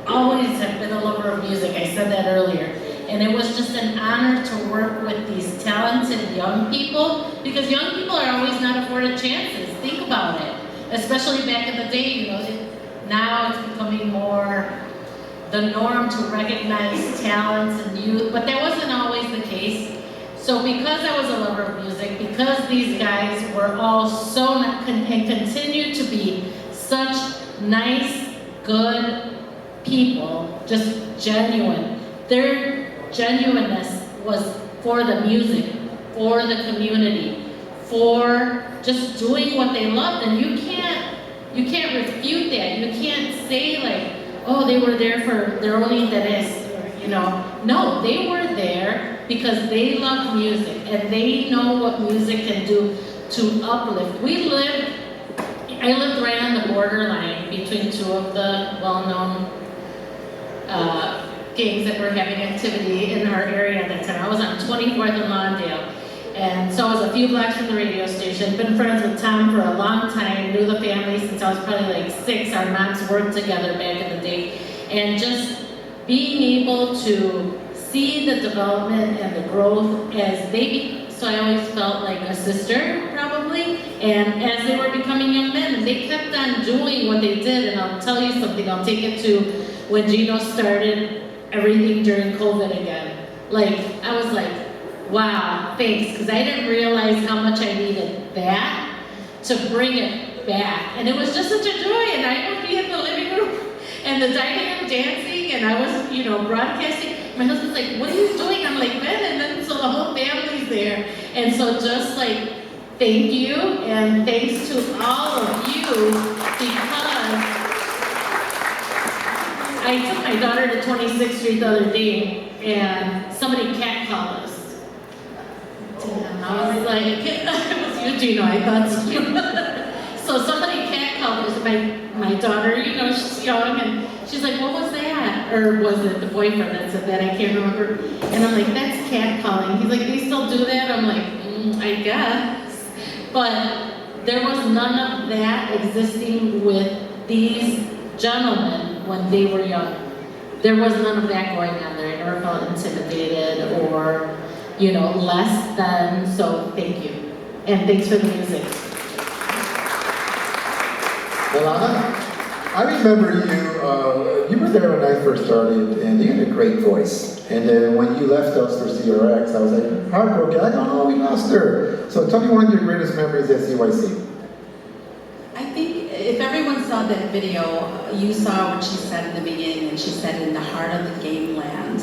always have been a lover of music, I said that earlier. And it was just an honor to work with these talented young people because young people are always not afforded chances. Think about it. Especially back in the day, you know, now it's becoming more the norm to recognize talents and youth, but that wasn't always the case. So because I was a lover of music, because these guys were all so, and continue to be such nice, good people, just genuine. Their genuineness was for the music, for the community, for just doing what they loved. And you can't refute that. You can't say like, oh, they were there for their own interés, you know. No, they were there because they love music and they know what music can do to uplift. I lived right on the borderline between two of the well-known gangs that were having activity in our area at that time. I was on 24th and Lawndale. And so I was a few blocks from the radio station. Been friends with Tom for a long time, knew the family since I was probably like 6. Our moms worked together back in the day. And just being able to see the development and the growth as so I always felt like a sister, probably, and as they were becoming young men, and they kept on doing what they did, and I'll tell you something, I'll take it to when Gino started everything during COVID again. Like, I was like, wow, thanks, because I didn't realize how much I needed that to bring it back, and it was just such a joy, and I would be in the living room, and the dining room dancing, and I was, broadcasting. My husband's like, what are you doing? I'm like, man, and then so the whole family's there. And so just like, thank you, and thanks to all of you, because I took my daughter to 26th Street the other day, and somebody catcalled us. Damn, I was like, it was you, Gino, I thought so. So somebody catcalled us, my daughter, she's young, and she's like, what was that? Or was it the boyfriend that said that? I can't remember. And I'm like, that's catcalling. He's like, they still do that? I'm like, I guess. But there was none of that existing with these gentlemen when they were young. There was none of that going on there. I never felt intimidated or, less than. So thank you. And thanks for the music. Alana, I remember you were there when I first started, and you had a great voice. And then when you left us for CRX, I was like, heartbroken, I don't know, we lost her. So tell me one of your greatest memories at CYC. I think if everyone saw that video, you saw what she said in the beginning, and she said in the heart of the game land.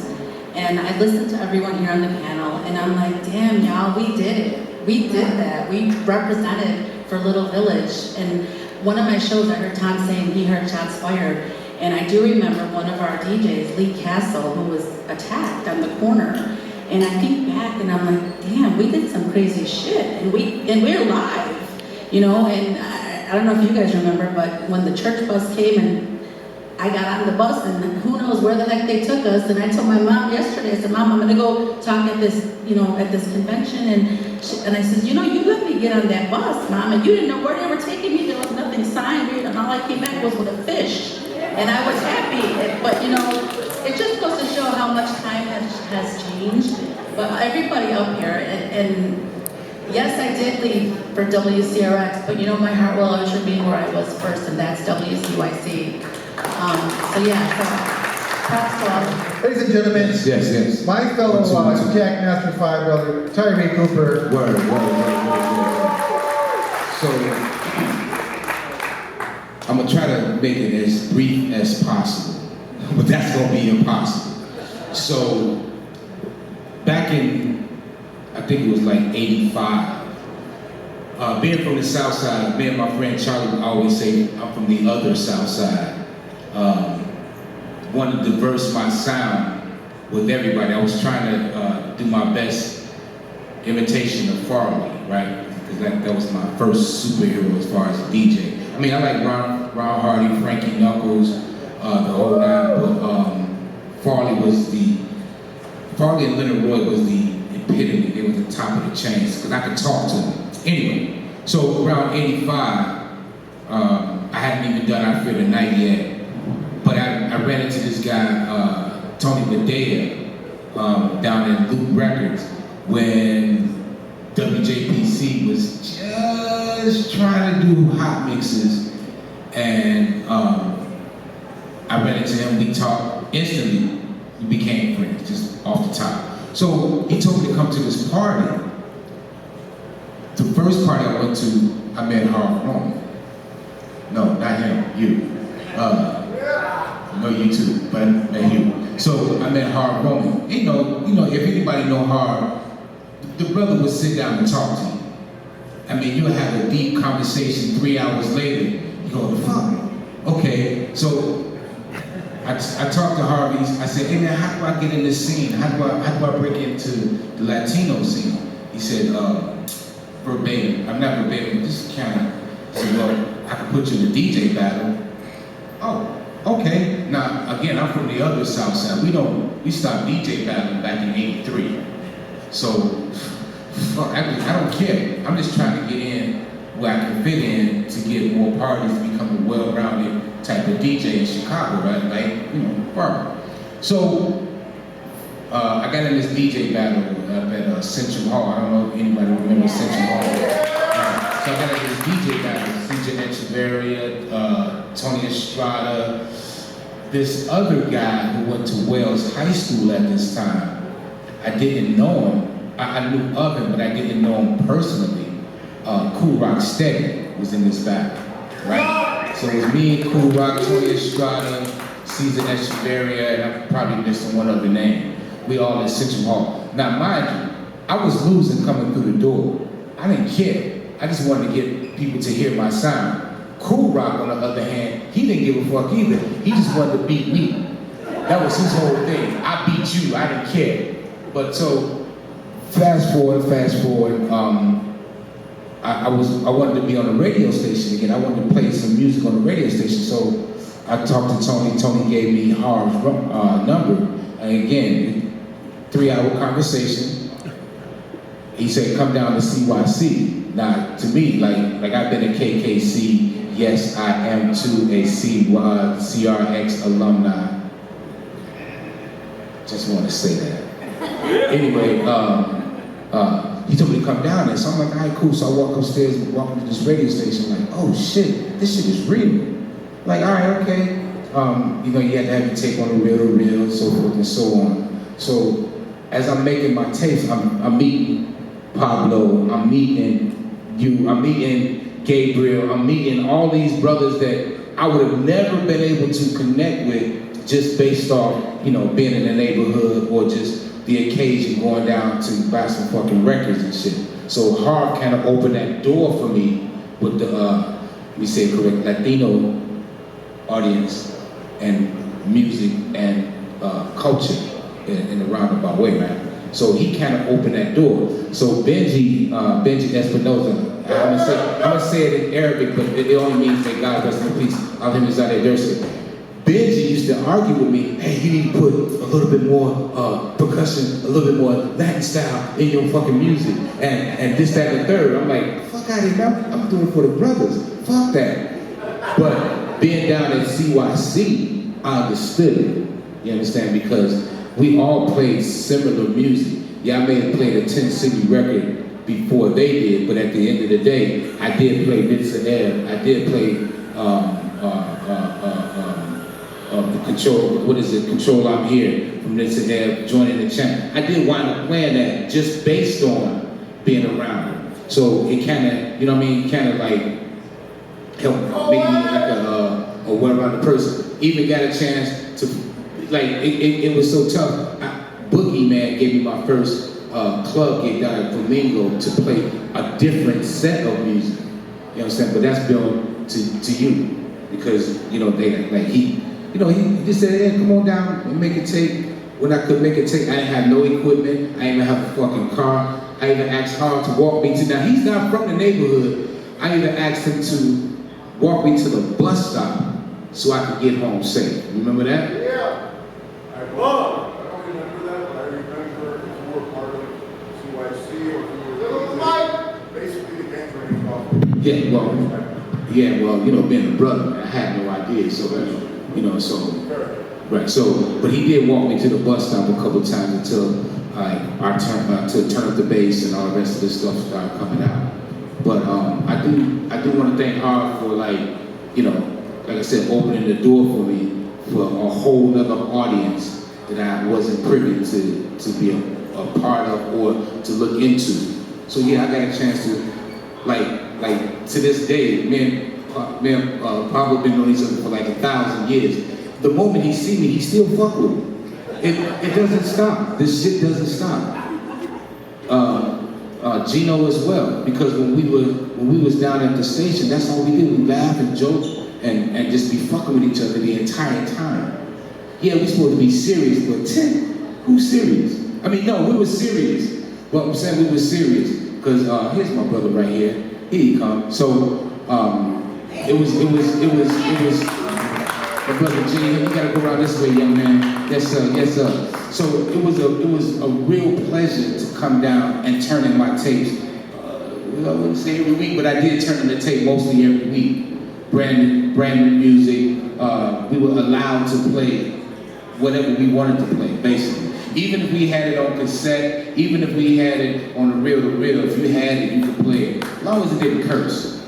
And I listened to everyone here on the panel, and I'm like, damn, y'all, we did it. We did that. We represented for Little Village. And one of my shows, I heard Tom saying he heard shots fired. And I do remember one of our DJs, Lee Castle, who was attacked on the corner. And I think back and I'm like, damn, we did some crazy shit. And we're live, and I don't know if you guys remember, but when the church bus came and I got on the bus and who knows where the heck they took us. And I told my mom yesterday, I said, Mom, I'm gonna go talk at this, at this convention. And I said, you let me get on that bus, Mom, and you didn't know where they were taking me. There was nothing signed, and all I came back was with a fish. And I was happy, but it just goes to show how much time has changed. But everybody up here, and yes, I did leave for WCRX, but my heart will always remain where I was first, and that's WCYC. Props to all. Ladies and gentlemen, yes. My fellow Jack Master 5 brother, Tyree Cooper. Word. So, I'm gonna try to make it as brief as possible, but that's gonna be impossible. So, back in, I think it was like 85, being from the South Side, me and my friend Charlie would always say, I'm from the other South Side. Wanted to diverse my sound with everybody. I was trying to do my best imitation of Farley, right? Because that was my first superhero as far as a DJ. I mean, I like Ron Hardy, Frankie Knuckles, the whole nine, but Farley and Leonard Roy was the epitome. They were the top of the chains, because I could talk to them. Anyway, so around 85, I hadn't even done I Fear the Night yet, but I ran into this guy, Tony Medea, down in Loop Records, when WJPC was just trying to do hot mixes, and I ran into him, we talked instantly, we became friends, just off the top. So he told me to come to this party. The first party I went to, I met Harv Roman. No, not him, you. I know you too, but I met you. So I met Harv Roman. You know, if anybody know Harv, the brother would sit down and talk to you. I mean, you'll have a deep conversation 3 hours later, you go, fuck, okay. So I talked to Harvey, I said, hey man, how do I get in this scene? How do I break into the Latino scene? He said, verbatim. I'm not verbatim, just kind of said, well, I can put you in a DJ battle. Oh, okay. Now, again, I'm from the other South Side. We stopped DJ battling back in '83. So, fuck, I don't care. I'm just trying to get in where I can fit in to get more parties, become a well-rounded type of DJ in Chicago, right? Like, you know, farmer. So, I got in this DJ battle up at Central Hall. I don't know if anybody remembers Central Hall. So I got in this DJ battle, CJ Echeverria, Tony Estrada, this other guy who went to Wells High School at this time. I didn't know him. I knew of him, but I didn't know him personally. Cool Rock Steady was in this battle, right? So it was me and Cool Rock, Tony Estrada, Caesar Echeverria, and I probably missed one other name. We all at Central Hall. Now, mind you, I was losing coming through the door. I didn't care. I just wanted to get people to hear my sound. Cool Rock, on the other hand, he didn't give a fuck either. He just wanted to beat me. That was his whole thing. I beat you, I didn't care. But so, fast forward, I wanted to be on a radio station again. I wanted to play some music on the radio station. So I talked to Tony. Tony gave me Harv's number. And again, 3-hour conversation. He said, come down to CYC. Now, to me, like I've been at KKC. Yes, I am too a CRX alumni. Just want to say that. Anyway, he told me to come down there, so I'm like, all right, cool. So I walk upstairs and walk into this radio station, like, oh shit, this shit is real. Like, all right, okay. You know, you had to have your tape on the reel, so forth and so on. So as I'm making my tapes, I'm meeting Pablo, I'm meeting you, I'm meeting Gabriel, I'm meeting all these brothers that I would have never been able to connect with just based off, you know, being in the neighborhood or just the occasion going down to buy some fucking records and shit. So Harv kind of opened that door for me with the, let me say it correct, Latino audience and music and culture in a roundabout way, man. So he kind of opened that door. So Benji Espinosa, I'm gonna say it in Arabic, but it only means that God rest in peace. Benji used to argue with me, hey, you need to put a little bit more percussion, a little bit more Latin style in your fucking music, and this, that, and the third. I'm like, fuck out of here, man. I'm doing it for the brothers. Fuck that. But being down at CYC, I understood it. You understand? Because we all played similar music. Yeah, I may have played a 10 City record before they did, but at the end of the day, I did play Nitsa Ebb. I did play the Control, what is it? Control I'm Here from Nitsa Ebb, joining the chant. I did wind up playing that just based on being around it. So it kind of, you know what I mean, kind of like helped make me like a well-rounded person. Even got a chance to, like, it was so tough. Boogie Man gave me my first club gig down at Flamingo to play a different set of music. You understand? But that's built to you because, you know, they like he just said, hey, come on down and make a tape. When I could make a tape, I didn't have no equipment. I didn't even have a fucking car. I even asked Harv to walk me to, now he's not from the neighborhood. I even asked him to walk me to the bus stop so I could get home safe. Remember that? Yeah. I don't remember that, but I remember you were part of CYC or you were basically the gang training off. Yeah, well, you know, being a brother, man, I had no idea. So, you know, so, right. So, but he did walk me to the bus stop a couple times until our turn to turn up the bass and all the rest of this stuff started coming out. But I do want to thank Harv for, like, you know, like I said, opening the door for me for a whole nother audience that I wasn't privy to be a part of or to look into. So yeah, I got a chance to, like to this day, me and Pablo been known each other for like 1,000 years. The moment he see me, he still fuck with me. It doesn't stop. This shit doesn't stop. Gino as well, because when we was down at the station, that's all we did. We laugh and joke and just be fucking with each other the entire time. Yeah, we supposed to be serious, but who's serious? I mean, no, we were serious, but I'm saying we were serious. because here's my brother right here. Here he comes. So it was my brother Gene. You gotta go around this way, young man. Yes sir, yes sir. So it was a real pleasure to come down and turn in my tapes. I wouldn't say every week, but I did turn in the tape mostly every week. Brand new music. We were allowed to play whatever we wanted to play, basically. Even if we had it on cassette, even if we had it on a reel-to-reel, if you had it, you could play it. As long as it didn't curse.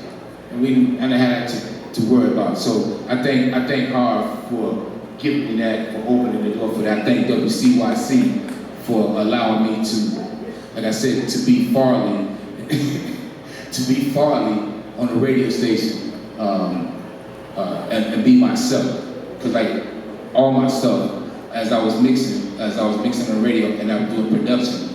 And we didn't have to worry about it. So I thank Hard for giving me that, for opening the door for that. I thank WCYC for allowing me to, like I said, to be Farley, on the radio station, and be myself. Because like all my stuff, as I was mixing on the radio and I was doing production,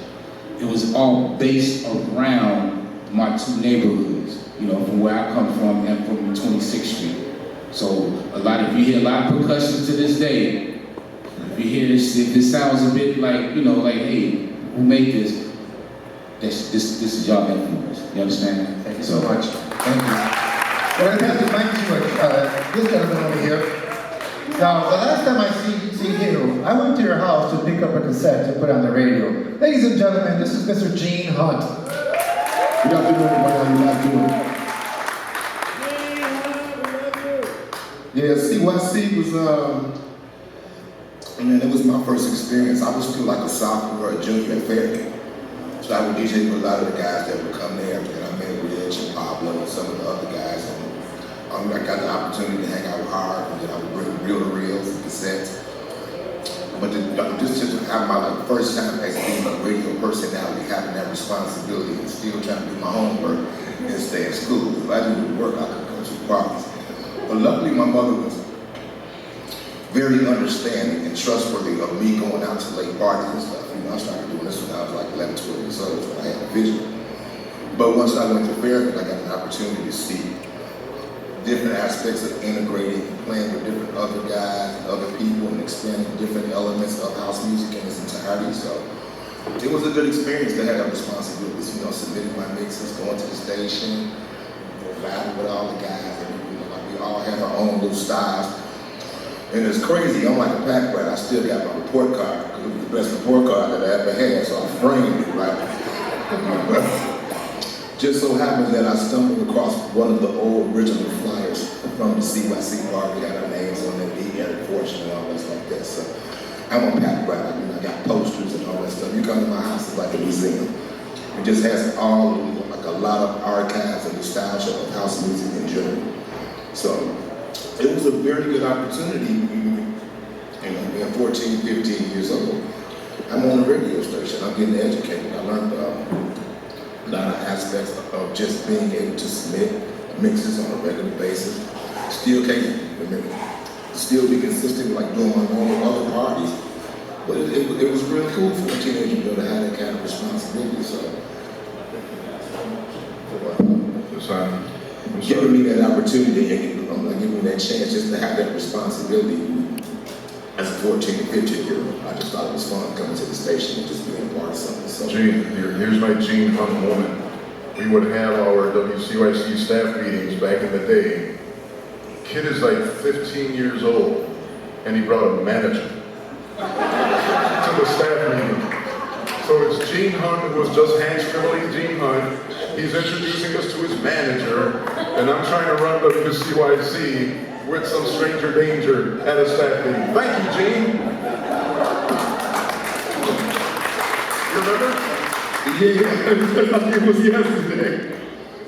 it was all based around my two neighborhoods, you know, from where I come from and from 26th Street. So you hear a lot of percussion to this day. If you hear this, if this sounds a bit like, you know, like, hey, who made this? This is y'all influence. You understand? Thank you so much. Thank you. Well, I pass the mic to this gentleman over here. Now, the last time I see you, I went to your house to pick up a cassette to put on the radio. Ladies and gentlemen, this is Mr. Gene Hunt. Good afternoon, everybody. How you doing? Yeah, CYC was, it was my first experience. I was still like a sophomore or a junior at Fairfield. So I would DJ with a lot of the guys that would come there, and I met Rich and Pablo and some of the other guys. And I got the opportunity to hang out with Hard, and then I would bring reel-to-reels and cassettes. But just to have my first time as being a radio personality, having that responsibility, and still trying to do my homework and stay in school. If I didn't do work, I could go to parties. But luckily, my mother was very understanding and trustworthy of me going out to late parties and stuff. You know, I started doing this when I was like 11, 12 years old, when I had a vision. But once I went to Fairfield, I got an opportunity to see different aspects of integrating and playing with different other guys and other people and expanding different elements of house music in its entirety. So it was a good experience to have that responsibility, you know, submitting my mixes, going to the station, vibing with all the guys, and you know, like we all have our own little styles. And it's crazy, I'm like a pack rat, I still got my report card, because it was the best report card that I ever had, so I framed it, right? Just so happens that I stumbled across one of the old original flyers from the CYC party. We had our names on it, Eric Fortune and all that stuff like that. So I'm a pack rat. I got posters and all that stuff. You come to my house, it's like a museum. It just has all, like a lot of archives and nostalgia of house music in general. So it was a very good opportunity, you know, being 14, 15 years old. I'm on a radio station, I'm getting educated. I learned a lot of aspects of just being able to submit mixes on a regular basis. Still can't, still be consistent with like doing my normal other parties. But it was real cool for a teenager to have that kind of responsibility. So, giving me that opportunity and giving me that chance just to have that responsibility as a 14 and 15-year-old. I just thought it was fun coming to the station and just being a part of something. So. Gene, here's my Gene Hunt moment. We would have our WCYC staff meetings back in the day. Kid is like 15 years old, and he brought a manager to the staff meeting. So it's Gene Hunt, who was just hand-scribbling Gene Hunt. He's introducing us to his manager, and I'm trying to run WCYC with some stranger danger at a staff meeting. Thank you, Gene. You remember? Yeah, it was yesterday.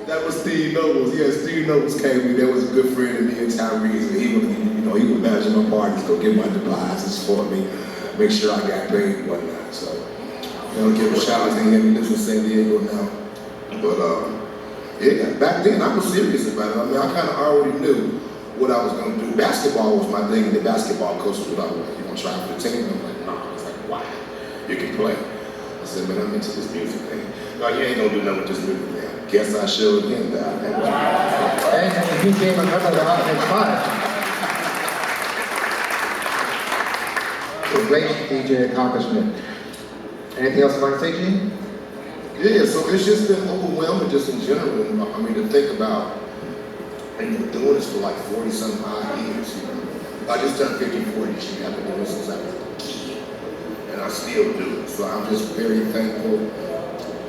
That was Steve Nobles. Yeah, Steve Nobles came to me. That was a good friend of me and Tyrese. And he would manage my parties, go get my deposits for me, make sure I got paid and whatnot. So, give a shout out to him. He lives in San Diego now. But yeah, back then I was serious about it. I mean, I kind of already knew what I was going to do. Basketball was my thing, and the basketball coach was like, you want to try for the team? I'm like, no. He's like, why? You can play. I said, man, I'm into this music thing. No, you ain't going to do nothing with this music thing. Guess I showed him that. And he became a member of the Hot 5. A great DJ accomplishment. Anything else you want to say, Gene? Yeah, so it's just been overwhelming just in general. I mean, to think about, doing this for like 40-some odd years, you know. I just turned 54 this year. I've been doing this since I was a kid, and I still do it. So I'm just very thankful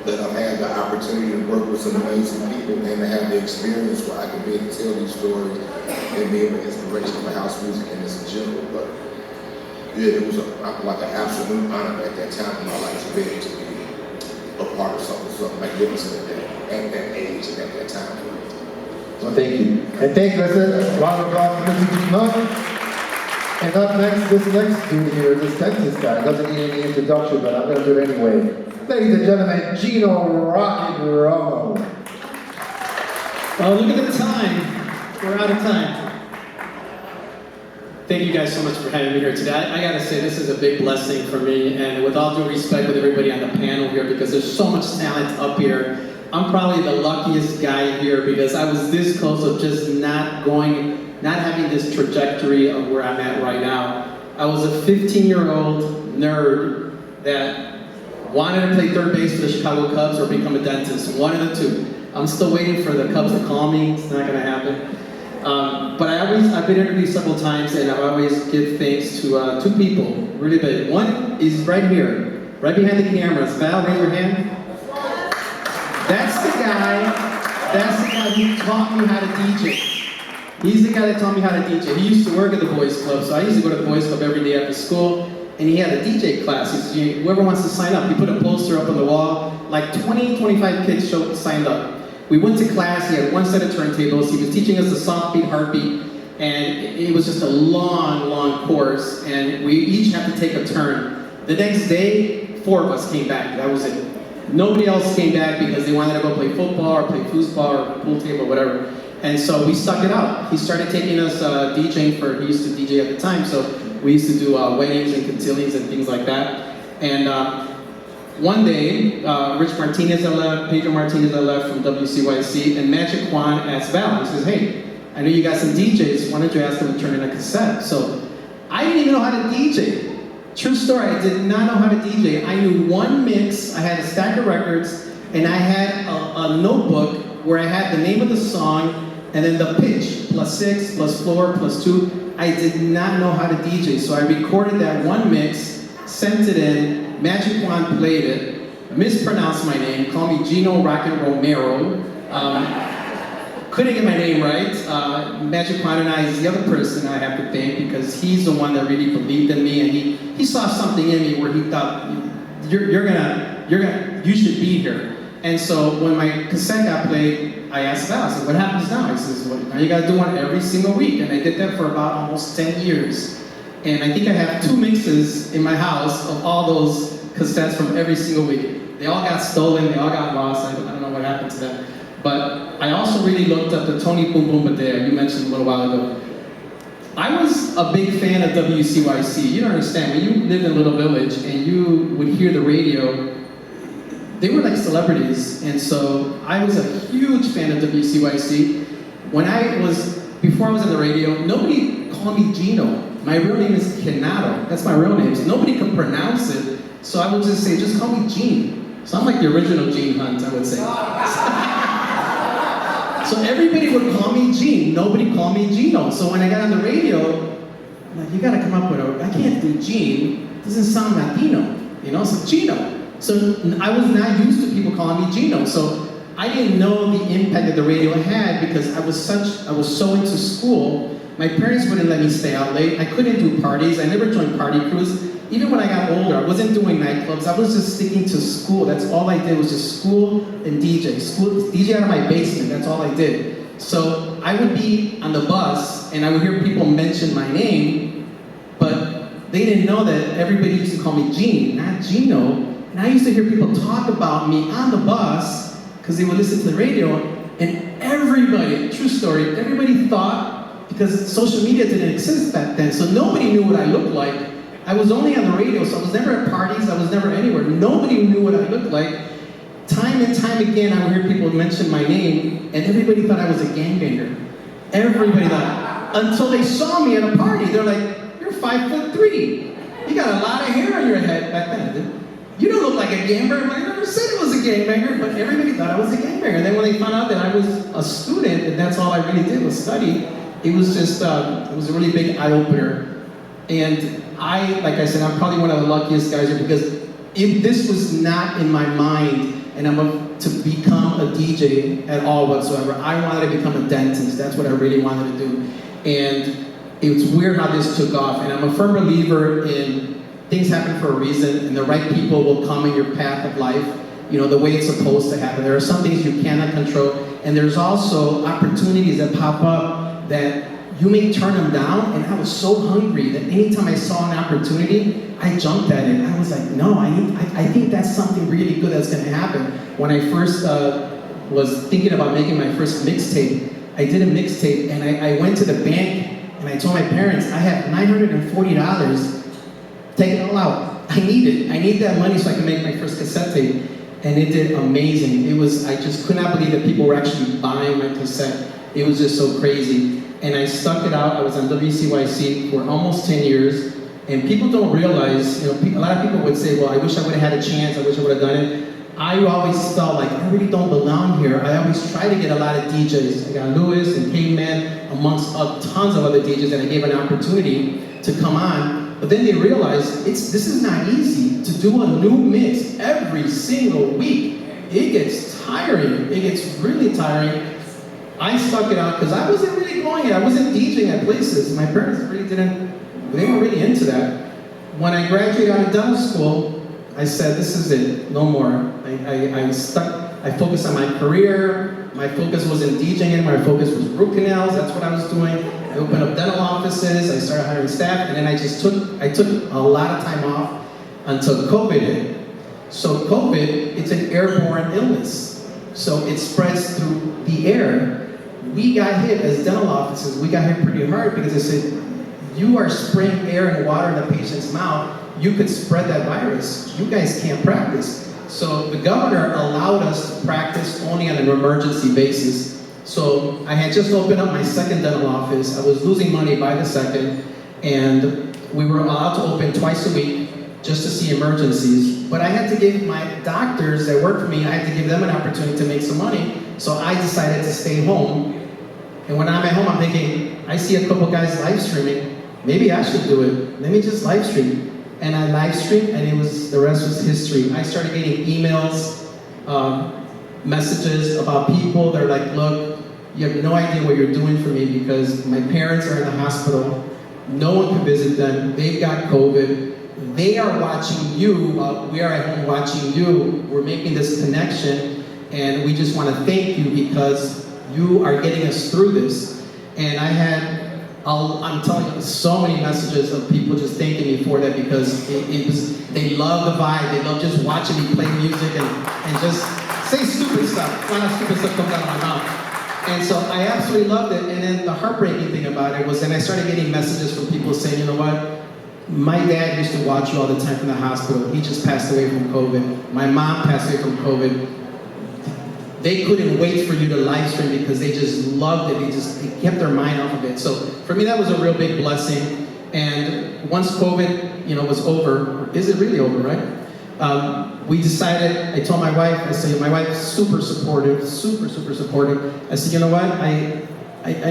that I've had the opportunity to work with some amazing people and to have the experience where I can be able to tell these stories and be able to inspiration for house music and this in general. But yeah, it was like an absolute honor at that time in my life to be able to be a part of something so magnificent at that age and at that time. Well, thank you. And thank you. I said a round of applause for Mr. Smith. And up next, this next dude here, this Texas guy, doesn't need any introduction, but I'm going to do it anyway. Ladies and gentlemen, Gino Rocket Romo. Oh, look at the time. We're out of time. Thank you guys so much for having me here today. I gotta say, this is a big blessing for me, and with all due respect with everybody on the panel here, because there's so much talent up here, I'm probably the luckiest guy here because I was this close of just not having this trajectory of where I'm at right now. I was a 15-year-old nerd that wanted to play third base for the Chicago Cubs or become a dentist, one of the two. I'm still waiting for the Cubs to call me, it's not gonna happen. But I've been interviewed several times, and I always give thanks to two people, really big. One is right here, right behind the cameras. Val, raise your hand. That's the guy who taught me how to DJ. He's the guy that taught me how to DJ. He used to work at the Boys Club, so I used to go to the Boys Club every day after school, and he had a DJ class. He said, whoever wants to sign up, he put a poster up on the wall, like 20, 25 kids signed up. We went to class, he had one set of turntables, he was teaching us the soft beat, heartbeat, and it was just a long, long course, and we each had to take a turn. The next day, 4 of us came back, that was it. Nobody else came back because they wanted to go play football or play foosball or pool table or whatever. And so we stuck it out. He started taking us DJing he used to DJ at the time, so we used to do weddings and cotillions and things like that. And one day, Rich Martinez had left, Pedro Martinez had left from WCYC, and Magic Juan asked Val, he says, hey, I know you got some DJs, why don't you ask them to turn in a cassette? So I didn't even know how to DJ. True story, I did not know how to DJ. I knew one mix, I had a stack of records, and I had a notebook where I had the name of the song, and then the pitch, +6, +4, +2. I did not know how to DJ, so I recorded that one mix, sent it in, Magic Juan played it, mispronounced my name, called me Gino Rocket Romero. Couldn't get my name right. Magic Juan and I is the other person I have to thank because he's the one that really believed in me, and he saw something in me where he thought, you should be here. And so when my cassette got played, I asked Val, I said, what happens now? He says, well, now you gotta do one every single week. And I did that for about almost 10 years. And I think I have 2 mixes in my house of all those cassettes from every single week. They all got stolen, they all got lost, I don't know what happened to them. But I also really looked up to Tony Boom Boom Badea, you mentioned a little while ago. I was a big fan of WCYC. You don't understand, when you lived in a little village and you would hear the radio, they were like celebrities. And so I was a huge fan of WCYC. Before I was on the radio, nobody called me Gino. My real name is Kenato. That's my real name. So nobody could pronounce it. So I would just say, just call me Gene. So I'm like the original Gene Hunt, I would say. So everybody would call me Gene. Nobody called me Gino. So when I got on the radio, I'm like, you gotta come up with I can't do Gene. It doesn't sound Latino, so Gino. So I was not used to people calling me Gino. So I didn't know the impact that the radio had because I was so into school. My parents wouldn't let me stay out late. I couldn't do parties. I never joined party crews. Even when I got older, I wasn't doing nightclubs. I was just sticking to school. That's all I did was just school and DJ. DJ out of my basement, that's all I did. So I would be on the bus and I would hear people mention my name, but they didn't know that everybody used to call me Gene, not Gino. And I used to hear people talk about me on the bus because they would listen to the radio, and everybody, true story, everybody thought, because social media didn't exist back then, so nobody knew what I looked like. I was only on the radio, so I was never at parties, I was never anywhere. Nobody knew what I looked like. Time and time again, I would hear people mention my name, and everybody thought I was a gangbanger. Everybody thought, until they saw me at a party, they're like, you're 5'3". You got a lot of hair on your head. Back then, I did. you don't look like a gangbanger. I never said I was a gangbanger, but everybody thought I was a gangbanger. And then when they found out that I was a student and that's all I really did was study, it was just, it was a really big eye-opener. And like I said, I'm probably one of the luckiest guys here because if this was not in my mind and to become a DJ at all whatsoever, I wanted to become a dentist. That's what I really wanted to do. And it's weird how this took off. And I'm a firm believer in things happen for a reason and the right people will come in your path of life, you know, the way it's supposed to happen. There are some things you cannot control. And there's also opportunities that pop up that you may turn them down, and I was so hungry that anytime I saw an opportunity, I jumped at it. I was like, no, I think that's something really good that's gonna happen. When I first was thinking about making my first mixtape, I did a mixtape, and I went to the bank, and I told my parents, I have $940, take it all out. I need that money so I can make my first cassette tape. And it did amazing. I just could not believe that people were actually buying my cassette. It was just so crazy. And I stuck it out. I was on WCYC for almost 10 years. And people don't realize, you know, a lot of people would say, well, I wish I would have had a chance. I wish I would have done it. I always felt like I really don't belong here. I always try to get a lot of DJs. I got Lewis and Caveman, amongst tons of other DJs that I gave an opportunity to come on. But then they realized this is not easy. To do a new mix every single week, it gets tiring. It gets really tiring. I stuck it out because I wasn't really going it. I wasn't DJing at places. My parents really they weren't really into that. When I graduated out of dental school, I said, this is it, no more. I focused on my career. My focus wasn't DJing anymore. My focus was root canals. That's what I was doing. I opened up dental offices. I started hiring staff, and then I took a lot of time off until COVID hit. So COVID, it's an airborne illness. So it spreads through the air. We got hit as dental offices. We got hit pretty hard because they said, you are spraying air and water in the patient's mouth. You could spread that virus. You guys can't practice. So the governor allowed us to practice only on an emergency basis. So I had just opened up my second dental office. I was losing money by the second, and we were allowed to open twice a week just to see emergencies. But I had to give my doctors that work for me, I had to give them an opportunity to make some money. So I decided to stay home. And when I'm at home, I'm thinking, I see a couple guys live streaming. Maybe I should do it. Let me just live stream. And I live streamed, and the rest was history. I started getting emails, messages about people that are like, look, you have no idea what you're doing for me because my parents are in the hospital. No one can visit them. They've got COVID. They are watching you while we are at home watching you. We're making this connection, and we just want to thank you because you are getting us through this. And I'm telling you, so many messages of people just thanking me for that because they love the vibe. They love just watching me play music and just say stupid stuff. A lot of stupid stuff comes out of my mouth. And so I absolutely loved it. And then the heartbreaking thing about it was then I started getting messages from people saying, you know what? My dad used to watch you all the time from the hospital. He just passed away from COVID. My mom passed away from COVID. They couldn't wait for you to live stream because they just loved it. They kept their mind off of it. So for me, that was a real big blessing. And once COVID, was over, is it really over, right? We decided, I told my wife, my wife's super supportive, super supportive. I said, you know what? I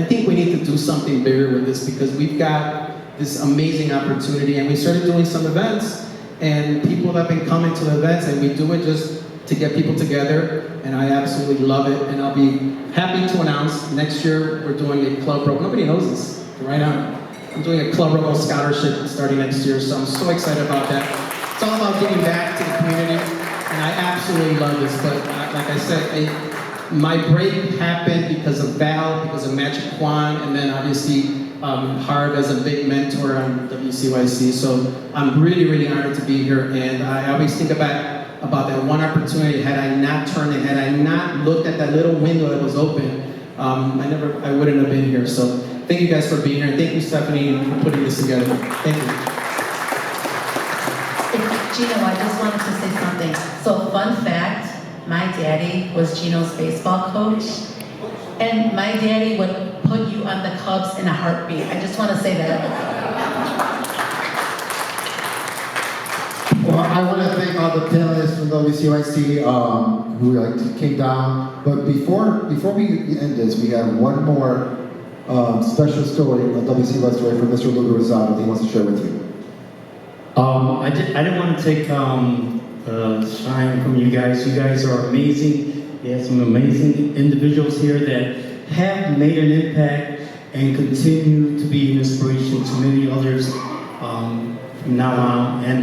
think we need to do something bigger with this because we've got this amazing opportunity. And we started doing some events, and people have been coming to events, and we do it just to get people together, and I absolutely love it. And I'll be happy to announce next year we're doing a Club Romo. Nobody knows this right now. I'm doing a Club Romo scholarship starting next year, so I'm so excited about that. It's all about giving back to the community, and I absolutely love this. But like I said, my break happened because of Val, because of Magic Kwan, and then obviously Harv as a big mentor on WCYC. So I'm really honored to be here, and I always think about that one opportunity. Had I not turned it, had I not looked at that little window that was open, I wouldn't have been here. So thank you guys for being here. Thank you, Stephanie, for putting this together. Thank you. Gino, I just wanted to say something. So fun fact, my daddy was Gino's baseball coach, and my daddy would put you on the Cubs in a heartbeat. I just want to say that. Well, I want to thank all the panelists from WCYC who came down. But before we end this, we have one more special story, a WCYC story from Mr. Lugo Rosado that he wants to share with you. I didn't want to take shine from you guys. You guys are amazing. You have some amazing individuals here that have made an impact and continue to be an inspiration to many others from now on. And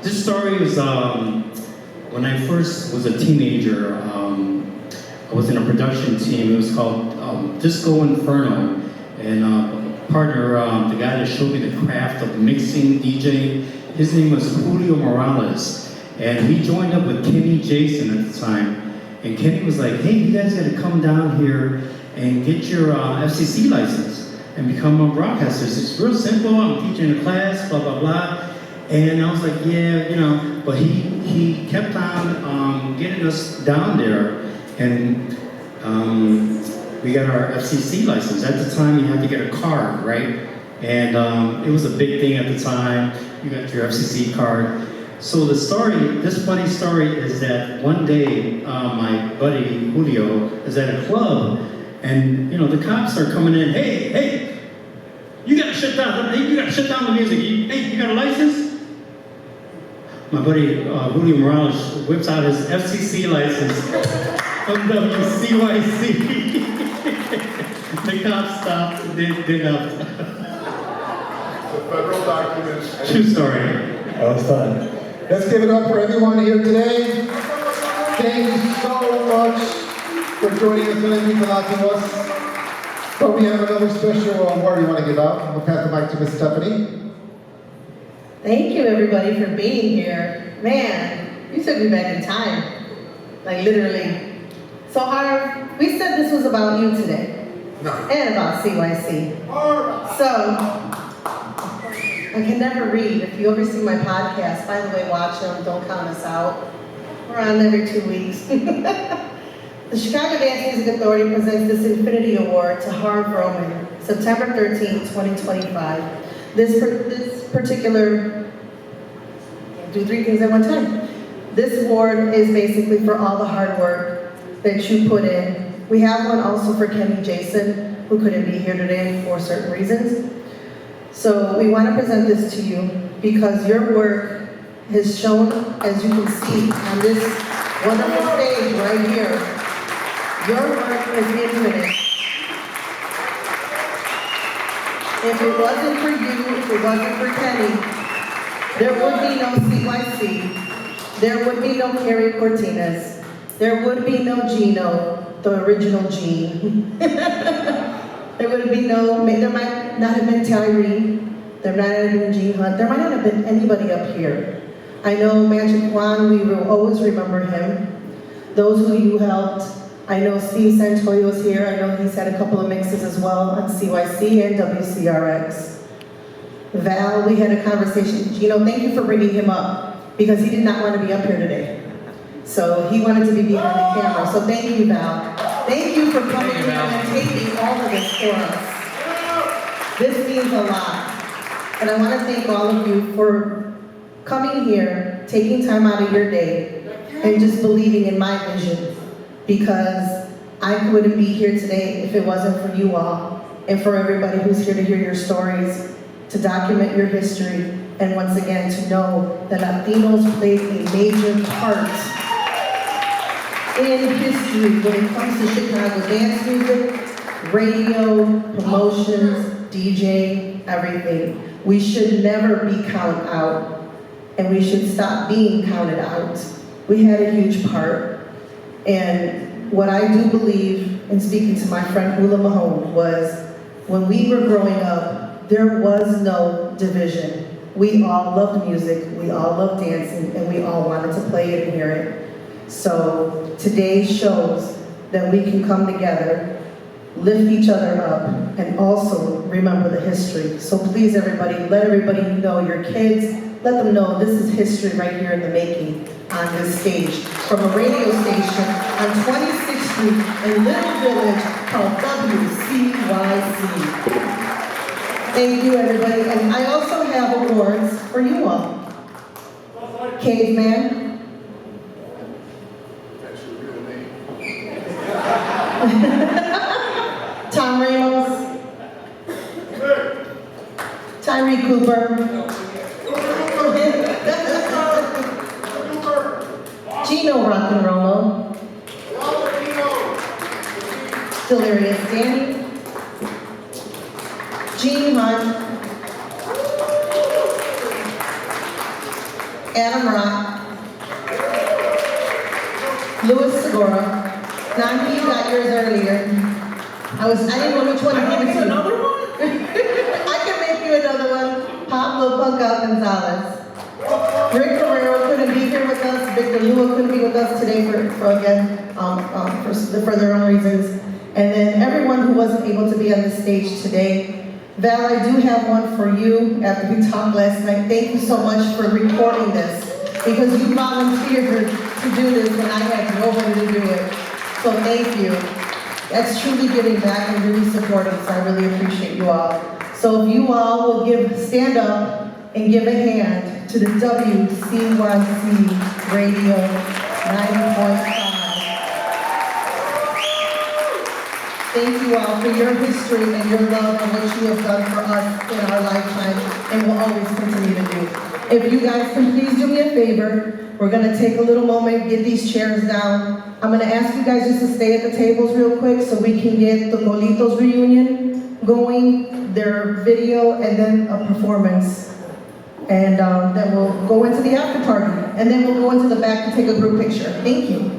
this story was when I first was a teenager. I was in a production team. It was called Disco Inferno, and partner, the guy that showed me the craft of mixing, DJing, his name was Julio Morales, and we joined up with Kenny Jason at the time. And Kenny was like, "Hey, you guys got to come down here and get your FCC license and become a broadcaster. It's real simple. I'm teaching a class, blah blah blah." And I was like, "Yeah, you know." But he kept on getting us down there, and we got our FCC license. At the time, you had to get a card, right? And it was a big thing at the time. You got your FCC card. So the story, this funny story, is that one day my buddy Julio is at a club, and the cops are coming in. Hey, you gotta shut down. You gotta shut down the music. Hey, you got a license? My buddy Julio Morales whips out his FCC license from WCYC. The cops stopped. They left. The federal documents. True story. That was fun. Let's give it up for everyone here today. Thank you so much for joining us tonight, people Latinos. But we have another special award we want to give out. We'll pass the mic to Miss Stephanie. Thank you, everybody, for being here. Man, you took me back in time. Like, literally. So, Harv, we said this was about you today. No. And about CYC. So, I can never read. If you ever see my podcast, by the way, watch them. Don't count us out. We're on every 2 weeks. The Chicago Dance Music Authority presents this Infinity Award to Harv Roman, September 13, 2025. This particular, do 3 things at one time. This award is basically for all the hard work that you put in. We have one also for Kenny Jason, who couldn't be here today for certain reasons. So we want to present this to you because your work has shown, as you can see on this wonderful stage right here, your work is infinite. If it wasn't for you, if it wasn't for Kenny, there would be no CYC, there would be no Carrie Cortines, there would be no Gino, the original Gene. There would be there might not have been Tyree, there might not have been Gene Hunt, there might not have been anybody up here. I know Magic Juan, we will always remember him. Those who you helped, I know Steve Santoyo's here, I know he's had a couple of mixes as well on CYC and WCRX. Val, we had a conversation. Gino, thank you for bringing him up because he did not want to be up here today. So he wanted to be behind the camera. So thank you, Val. Thank you for coming here and taking all of this for us. This means a lot. And I want to thank all of you for coming here, taking time out of your day, and just believing in my vision. Because I wouldn't be here today if it wasn't for you all, and for everybody who's here to hear your stories, to document your history, and once again to know that Latinos played a major part in history when it comes to Chicago dance music, radio, promotions, DJ, everything. We should never be counted out, and we should stop being counted out. We had a huge part. And what I do believe, in speaking to my friend Ula Mahone, was when we were growing up, there was no division. We all loved music, we all loved dancing, and we all wanted to play it and hear it. So today shows that we can come together, lift each other up, and also remember the history. So please, everybody, let everybody know, your kids, let them know this is history right here in the making on this stage, from a radio station on 26th Street in Little Village called WCYC. Thank you, everybody. And I also have awards for you all. Caveman, Tom Ramos. Tyree Cooper. Gino Rock and Rolo. Delirious Danny. Gene Hunt. Adam Rock. Louis Segura. Now he got yours earlier. I didn't know which one to give it to. Another one? I can make you another one. Pablo Punkout Gonzalez. Rick Guerrero couldn't be here with us. Victor Lugo couldn't be with us today for their own reasons. And then everyone who wasn't able to be on the stage today. Val, I do have one for you after we talked last night. Thank you so much for recording this because you volunteered to do this when I had nobody to do it. So thank you. That's truly giving back and really supporting, so I really appreciate you all. So if you all will stand up and give a hand to the WCYC Radio 90.5. Thank you all for your history and your love and what you have done for us in our lifetime and will always continue to do. If you guys can please do me a favor, we're gonna take a little moment, get these chairs down. I'm gonna ask you guys just to stay at the tables real quick so we can get the Colitos reunion going, their video, and then a performance. And then we'll go into the after party. And then we'll go into the back to take a group picture. Thank you.